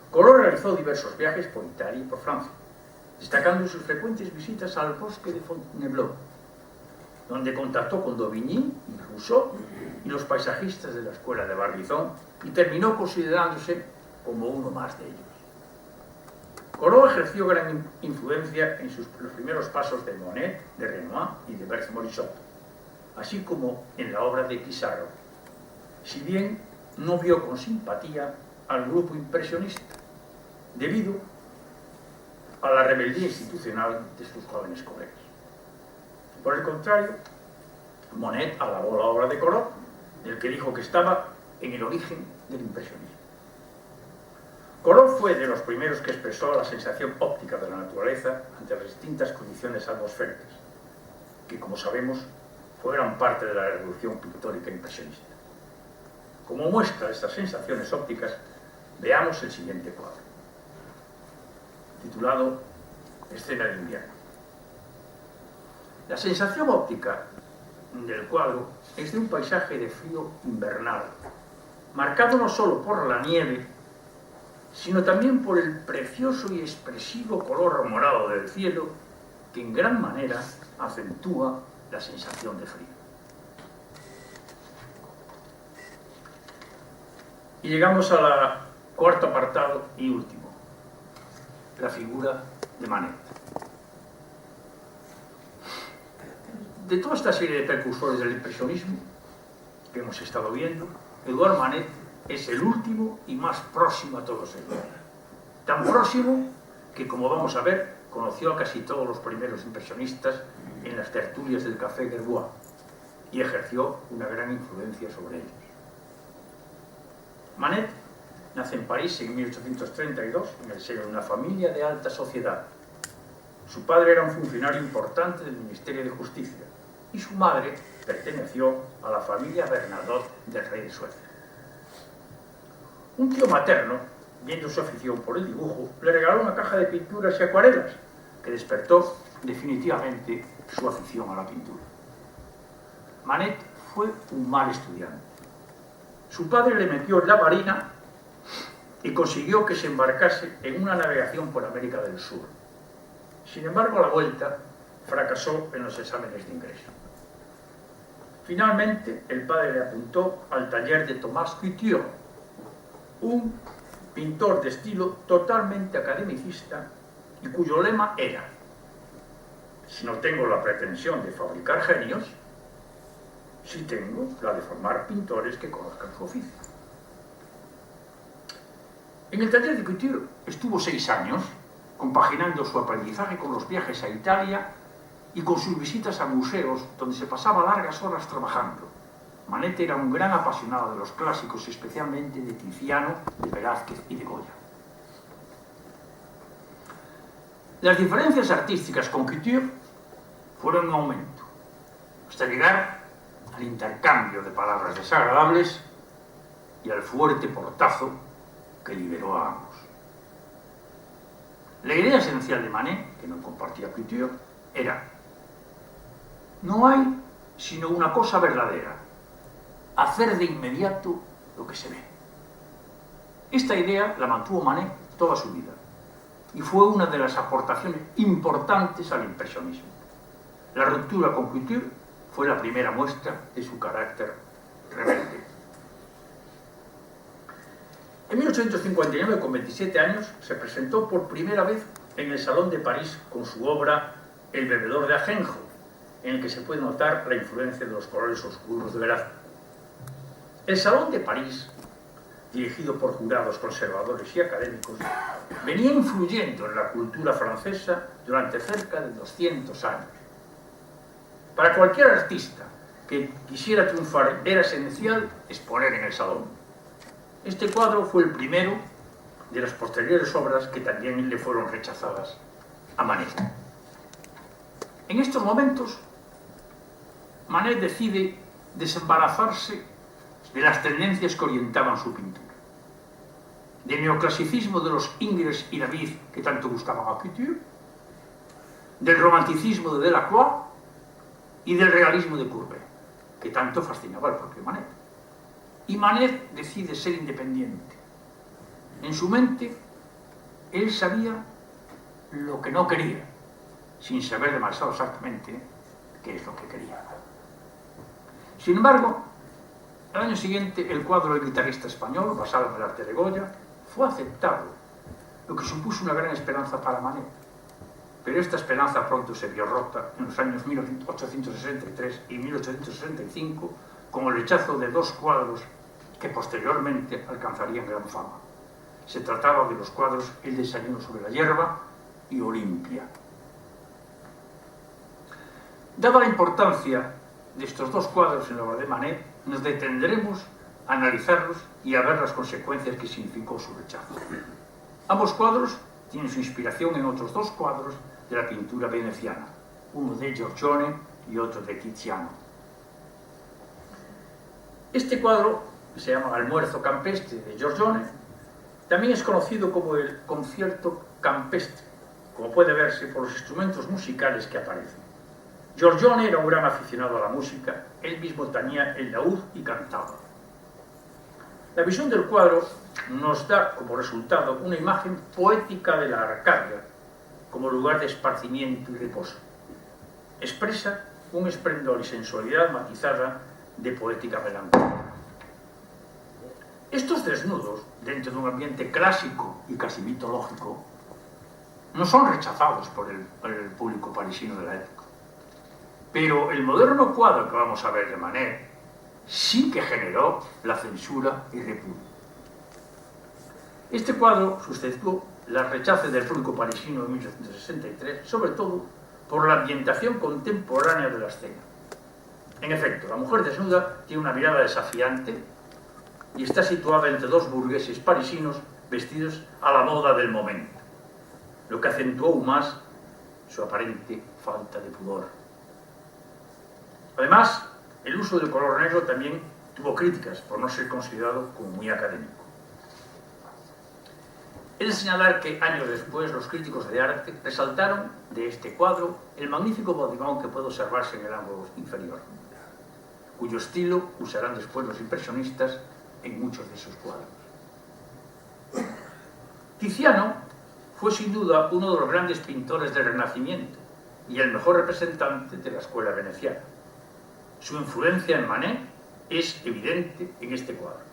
Corot realizó diversos viajes por Italia y por Francia, destacando sus frecuentes visitas al bosque de Fontainebleau, donde contactó con d'Aubigny y Rousseau y los paisajistas de la Escuela de Barbizon y terminó considerándose como uno más de ellos. Corot ejerció gran influencia en los primeros pasos de Monet, de Renoir y de Berthe-Morisot, así como en la obra de Pissarro, si bien no vio con simpatía al grupo impresionista, debido a la rebeldía institucional de sus jóvenes colegas. Por el contrario, Monet alabó la obra de Corot, del que dijo que estaba en el origen del impresionismo. Corot fue de los primeros que expresó la sensación óptica de la naturaleza ante las distintas condiciones atmosféricas, que, como sabemos, fueron parte de la revolución pictórica impresionista. Como muestra de estas sensaciones ópticas, veamos el siguiente cuadro, titulado Escena de invierno. La sensación óptica del cuadro es de un paisaje de frío invernal, marcado no solo por la nieve, sino también por el precioso y expresivo color morado del cielo, que en gran manera acentúa la sensación de frío. Y llegamos al cuarto apartado y último, la figura de Manet. De toda esta serie de precursores del impresionismo que hemos estado viendo, Edouard Manet es el último y más próximo a todos ellos. Tan próximo que, como vamos a ver, conoció a casi todos los primeros impresionistas en las tertulias del Café Gerbois y ejerció una gran influencia sobre ellos. Manet nace en París en 1832 en el seno de una familia de alta sociedad. Su padre era un funcionario importante del Ministerio de Justicia y su madre perteneció a la familia Bernadotte del rey de Suecia. Un tío materno, viendo su afición por el dibujo, le regaló una caja de pinturas y acuarelas que despertó definitivamente su afición a la pintura. Manet fue un mal estudiante. Su padre le metió en la marina y consiguió que se embarcase en una navegación por América del Sur. Sin embargo, a la vuelta fracasó en los exámenes de ingreso. Finalmente, el padre le apuntó al taller de Thomas Couture, un pintor de estilo totalmente academicista y cuyo lema era: si no tengo la pretensión de fabricar genios, sí tengo la de formar pintores que conozcan su oficio. En el taller de Couture estuvo 6 años, compaginando su aprendizaje con los viajes a Italia y con sus visitas a museos donde se pasaba largas horas trabajando. Manet era un gran apasionado de los clásicos, especialmente de Tiziano, de Velázquez y de Goya. Las diferencias artísticas con Couture fueron en aumento, hasta llegar al intercambio de palabras desagradables y al fuerte portazo que liberó a ambos. La idea esencial de Manet, que no compartía Couture, era: no hay sino una cosa verdadera, hacer de inmediato lo que se ve. Esta idea la mantuvo Manet toda su vida y fue una de las aportaciones importantes al impresionismo. La ruptura con Couture fue la primera muestra de su carácter rebelde. En 1859, con 27 años, se presentó por primera vez en el Salón de París con su obra El bebedor de ajenjo, en el que se puede notar la influencia de los colores oscuros de Velázquez. El Salón de París, dirigido por jurados conservadores y académicos, venía influyendo en la cultura francesa durante cerca de 200 años. Para cualquier artista que quisiera triunfar era esencial exponer en el salón. Este cuadro fue el primero de las posteriores obras que también le fueron rechazadas a Manet. En estos momentos, Manet decide desembarazarse de las tendencias que orientaban su pintura. Del neoclasicismo de los Ingres y David, que tanto gustaban a Couture, del romanticismo de Delacroix y del realismo de Courbet, que tanto fascinaba al propio Manet. Y Manet decide ser independiente. En su mente, él sabía lo que no quería, sin saber demasiado exactamente qué es lo que quería. Sin embargo, al año siguiente, el cuadro del guitarrista español, basado en el arte de Goya, fue aceptado, lo que supuso una gran esperanza para Manet. Pero esta esperanza pronto se vio rota en los años 1863 y 1865 con el rechazo de 2 cuadros que posteriormente alcanzarían gran fama. Se trataba de los cuadros El desayuno sobre la hierba y Olimpia. Dada la importancia de estos 2 cuadros en la obra de Manet, nos detendremos a analizarlos y a ver las consecuencias que significó su rechazo. Ambos cuadros tienen su inspiración en otros 2 cuadros de la pintura veneciana, uno de Giorgione y otro de Tiziano. Este cuadro, que se llama Almuerzo campestre de Giorgione, también es conocido como el concierto campestre, como puede verse por los instrumentos musicales que aparecen. Giorgione era un gran aficionado a la música, él mismo tenía el laúd y cantaba. La visión del cuadro nos da como resultado una imagen poética de la Arcadia, como lugar de esparcimiento y reposo. Expresa un esplendor y sensualidad matizada de poética melancólica. Estos desnudos, dentro de un ambiente clásico y casi mitológico, no son rechazados por el público parisino de la época. Pero el moderno cuadro que vamos a ver de Manet sí que generó la censura y repudio. Este cuadro suscitó la rechace del público parisino en 1863, sobre todo por la ambientación contemporánea de la escena. En efecto, la mujer desnuda tiene una mirada desafiante y está situada entre dos burgueses parisinos vestidos a la moda del momento, lo que acentuó aún más su aparente falta de pudor. Además, el uso del color negro también tuvo críticas por no ser considerado como muy académico. He de señalar que años después los críticos de arte resaltaron de este cuadro el magnífico bodigón que puede observarse en el ángulo inferior, cuyo estilo usarán después los impresionistas en muchos de sus cuadros. Tiziano fue sin duda uno de los grandes pintores del Renacimiento y el mejor representante de la escuela veneciana. Su influencia en Manet es evidente en este cuadro.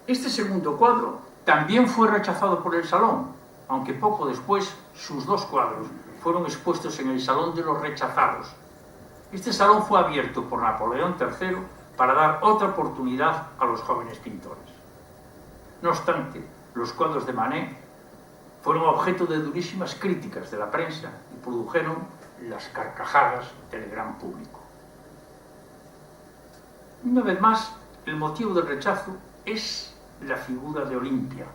Este segundo cuadro también fue rechazado por el Salón, aunque poco después sus dos cuadros fueron expuestos en el Salón de los Rechazados. Este salón fue abierto por Napoleón III para dar otra oportunidad a los jóvenes pintores. No obstante, los cuadros de Manet fueron objeto de durísimas críticas de la prensa y produjeron las carcajadas del gran público. Una vez más, el motivo del rechazo es la figura de Olimpia.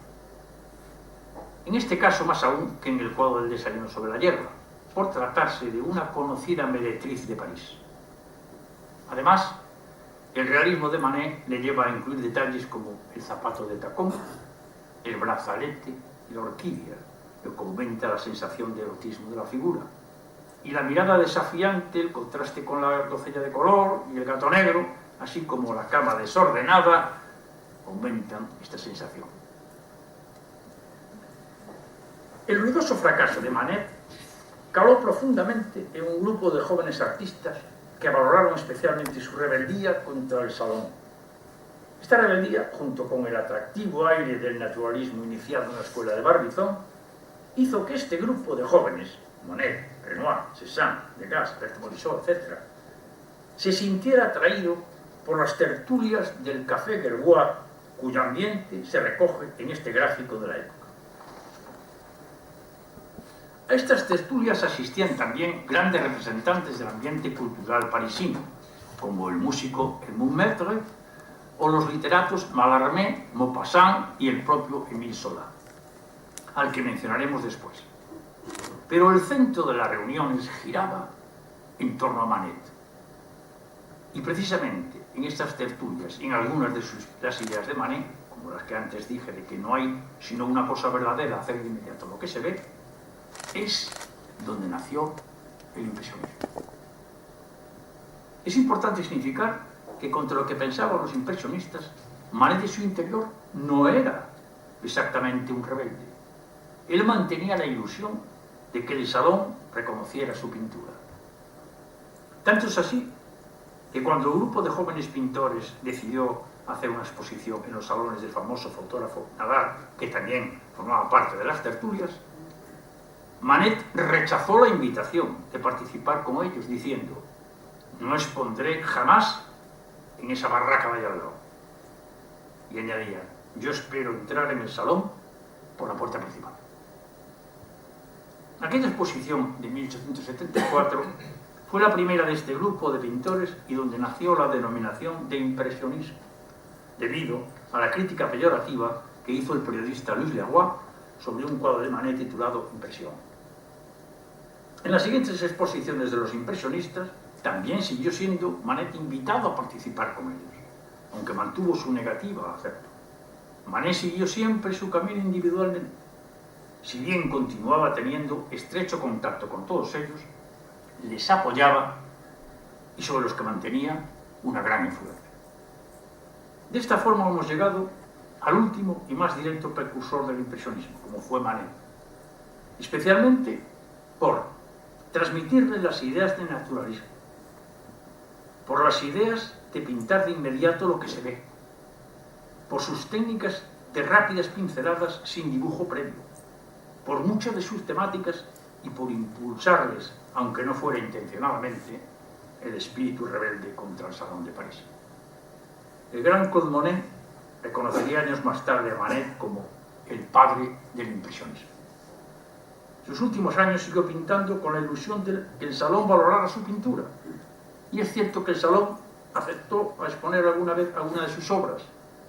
En este caso más aún que en el cuadro del desayuno sobre la hierba, por tratarse de una conocida meretriz de París. Además, el realismo de Manet le lleva a incluir detalles como el zapato de tacón, el brazalete y la orquídea, lo que aumenta la sensación de erotismo de la figura. Y la mirada desafiante, el contraste con la doncella de color y el gato negro, así como la cama desordenada, aumentan esta sensación. El ruidoso fracaso de Manet caló profundamente en un grupo de jóvenes artistas que valoraron especialmente su rebeldía contra el Salón. Esta rebeldía, junto con el atractivo aire del naturalismo iniciado en la escuela de Barbizon, hizo que este grupo de jóvenes, Monet, Renoir, Cézanne, Degas, Berthe Morisot, etc., se sintiera atraído por las tertulias del Café Gerbois, cuyo ambiente se recoge en este gráfico de la época. A estas tertulias asistían también grandes representantes del ambiente cultural parisino, como el músico Edmund Maître o los literatos Mallarmé, Maupassant y el propio Émile Zola, al que mencionaremos después. Pero el centro de las reuniones giraba en torno a Manet. Y precisamente en estas tertulias, en algunas de las ideas de Manet, como las que antes dije de que no hay sino una cosa verdadera, hacer de inmediato lo que se ve, es donde nació el impresionismo. Es importante significar que contra lo que pensaban los impresionistas, Manet de su interior no era exactamente un rebelde. Él mantenía la ilusión de que el Salón reconociera su pintura. Tanto es así que cuando el grupo de jóvenes pintores decidió hacer una exposición en los salones del famoso fotógrafo Nadar, que también formaba parte de las tertulias, Manet rechazó la invitación de participar con ellos, diciendo: no expondré jamás en esa barraca de allá al lado. Y añadía: yo espero entrar en el salón por la puerta principal. Aquella exposición de 1874 fue la primera de este grupo de pintores y donde nació la denominación de impresionismo, debido a la crítica peyorativa que hizo el periodista Louis Leroy sobre un cuadro de Manet titulado Impresión. En las siguientes exposiciones de los impresionistas también siguió siendo Manet invitado a participar con ellos, aunque mantuvo su negativa a hacerlo. Manet siguió siempre su camino individualmente, si bien continuaba teniendo estrecho contacto con todos ellos, les apoyaba y sobre los que mantenía una gran influencia. De esta forma hemos llegado al último y más directo precursor del impresionismo, como fue Manet, especialmente por transmitirle las ideas del naturalismo, por las ideas de pintar de inmediato lo que se ve, por sus técnicas de rápidas pinceladas sin dibujo previo, por muchas de sus temáticas y por impulsarles, aunque no fuera intencionadamente, el espíritu rebelde contra el Salón de París. El gran Claude Monet reconocería años más tarde a Manet como el padre del impresionismo. Sus últimos años siguió pintando con la ilusión de que el Salón valorara su pintura. Y es cierto que el Salón aceptó a exponer alguna vez alguna de sus obras,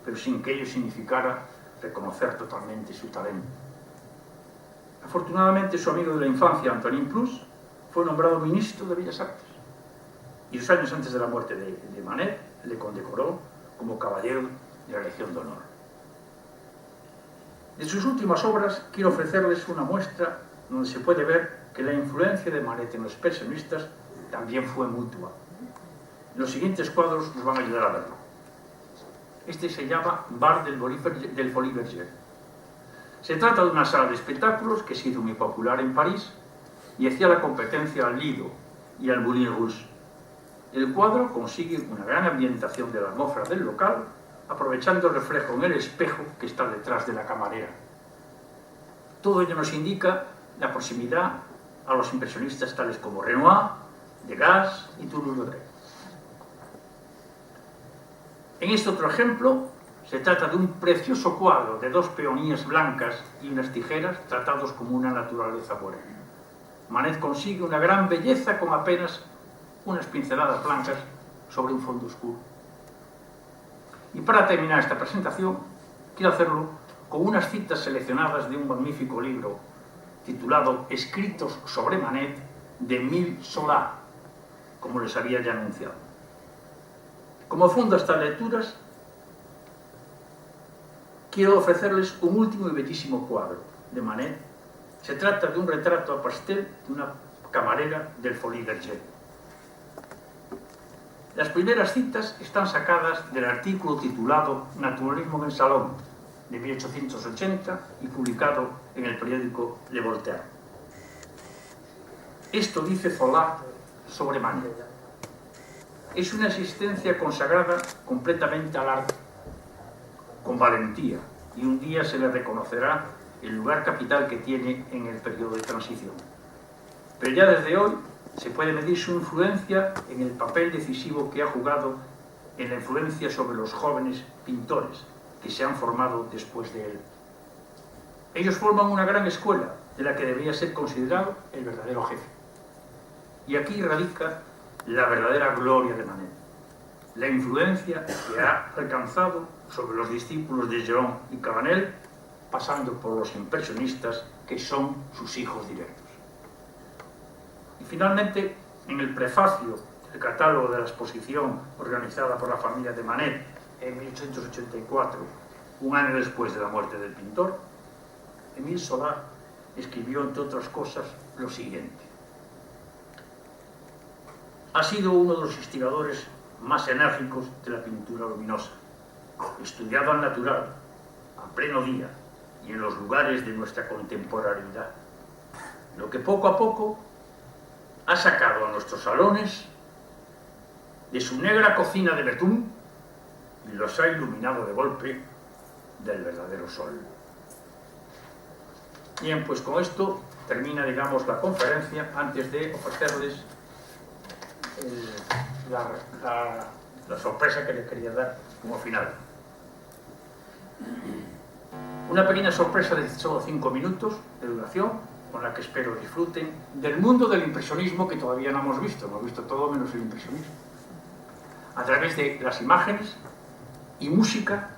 pero sin que ello significara reconocer totalmente su talento. Afortunadamente, su amigo de la infancia, Antonin Plus, fue nombrado ministro de Bellas Artes. Y 2 años antes de la muerte de Manet, le condecoró como caballero de la Legión de Honor. De sus últimas obras, quiero ofrecerles una muestra donde se puede ver que la influencia de Manet en los expresionistas también fue mutua. Los siguientes cuadros nos van a ayudar a verlo. Este se llama Bar del Folies Bergère. Se trata de una sala de espectáculos que se hizo muy popular en París y hacía la competencia al Lido y al Moulin Rouge. El cuadro consigue una gran ambientación de la atmósfera del local, aprovechando el reflejo en el espejo que está detrás de la camarera. Todo ello nos indica la proximidad a los impresionistas tales como Renoir, Degas y Toulouse-Lautrec. En este otro ejemplo, se trata de un precioso cuadro de 2 peonías blancas y unas tijeras tratados como una naturaleza buena. Manet consigue una gran belleza con apenas unas pinceladas blancas sobre un fondo oscuro. Y para terminar esta presentación, quiero hacerlo con unas citas seleccionadas de un magnífico libro titulado Escritos sobre Manet, de Émile Zola, como les había ya anunciado. Como fondo a estas lecturas, quiero ofrecerles un último y bellísimo cuadro de Manet. Se trata de un retrato a pastel de una camarera del Folies Bergère. Las primeras citas están sacadas del artículo titulado Naturalismo en el Salón, de 1880 y publicado en el periódico Le Voltaire. Esto dice Zola sobre Manet: es una existencia consagrada completamente al arte, con valentía, y un día se le reconocerá el lugar capital que tiene en el periodo de transición. Pero ya desde hoy se puede medir su influencia en el papel decisivo que ha jugado en la influencia sobre los jóvenes pintores que se han formado después de él. Ellos forman una gran escuela de la que debería ser considerado el verdadero jefe. Y aquí radica la verdadera gloria de Manet, la influencia que ha alcanzado sobre los discípulos de Gérôme y Cabanel, pasando por los impresionistas que son sus hijos directos. Y finalmente, en el prefacio del catálogo de la exposición organizada por la familia de Manet en 1884, un año después de la muerte del pintor, Émile Zola escribió, entre otras cosas, lo siguiente: ha sido uno de los instigadores más enérgicos de la pintura luminosa, estudiado al natural, a pleno día y en los lugares de nuestra contemporaneidad, lo que poco a poco ha sacado a nuestros salones de su negra cocina de betún y los ha iluminado de golpe del verdadero sol. Bien, pues con esto termina, digamos, la conferencia, antes de ofrecerles la sorpresa que les quería dar como final. Una pequeña sorpresa de solo 5 minutos de duración, con la que espero disfruten del mundo del impresionismo que todavía no hemos visto todo menos el impresionismo, a través de las imágenes y música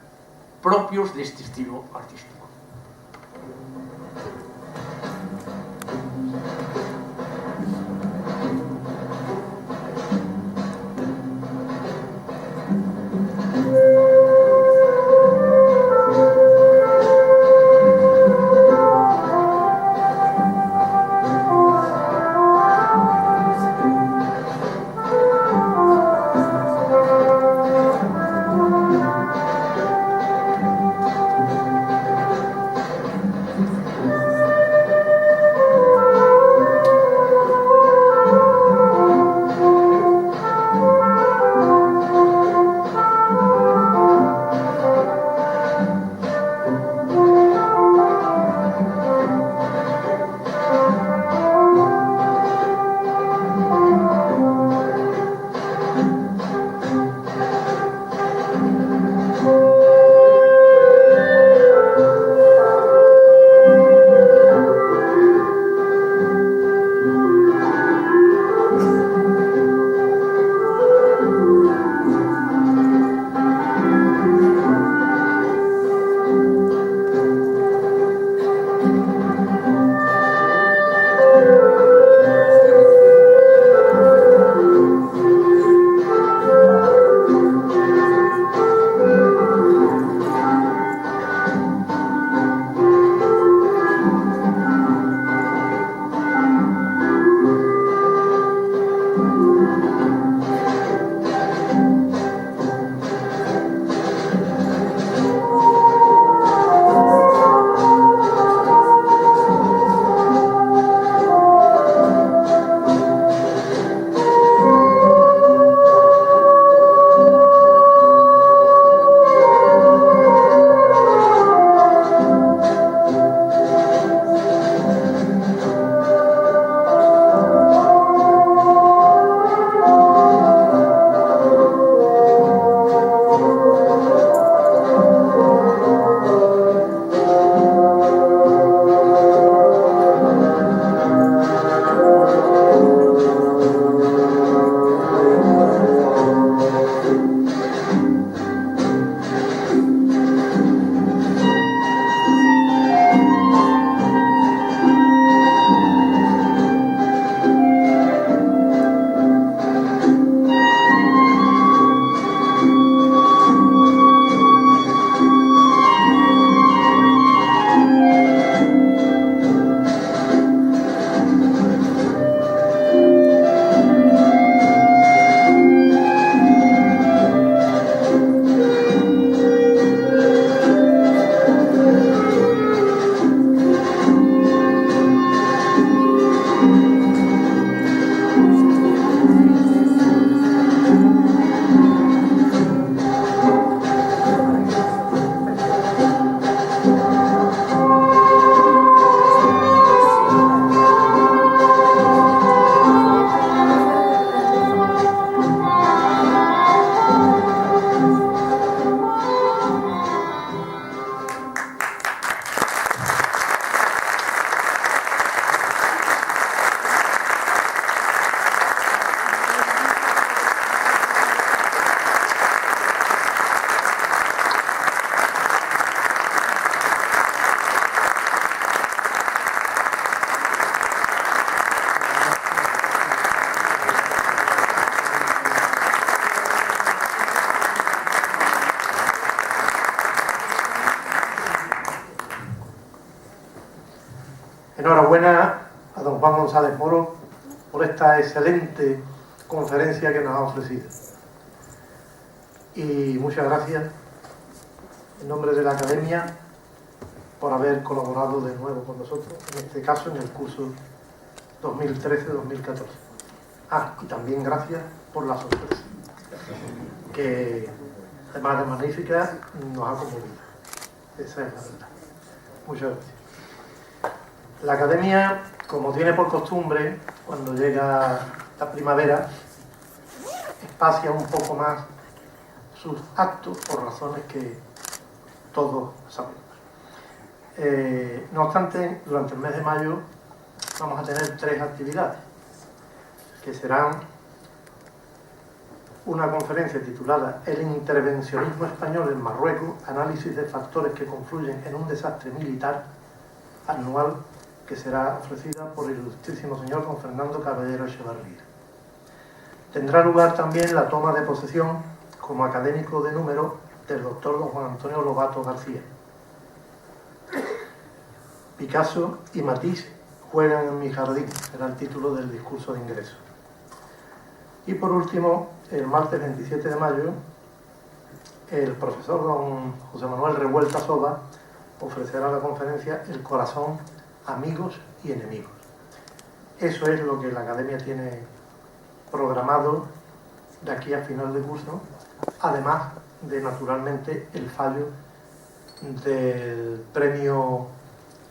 propios de este estilo artístico. Enhorabuena a don Juan González Moro por esta excelente conferencia que nos ha ofrecido. Y muchas gracias en nombre de la Academia por haber colaborado de nuevo con nosotros, en este caso en el curso 2013-2014. Y también gracias por la sorpresa, que además de magnífica nos ha conmovido. Esa es la verdad. Muchas gracias. La Academia, como tiene por costumbre, cuando llega la primavera, espacia un poco más sus actos por razones que todos sabemos. No obstante, durante el mes de mayo vamos a tener 3 actividades, que serán una conferencia titulada El intervencionismo español en Marruecos, análisis de factores que confluyen en un desastre militar, anual, que será ofrecida por el ilustrísimo señor don Fernando Caballero Echevarría. Tendrá lugar también la toma de posesión como académico de número del doctor don Juan Antonio Lobato García. Picasso y Matisse juegan en mi jardín, será el título del discurso de ingreso. Y por último, el martes 27 de mayo, el profesor don José Manuel Revuelta Soba ofrecerá la conferencia El corazón, amigos y enemigos. Eso es lo que la Academia tiene programado de aquí a final de curso, además de, naturalmente, el fallo del Premio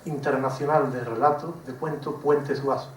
Internacional de Relato de Cuento Puente Suazo.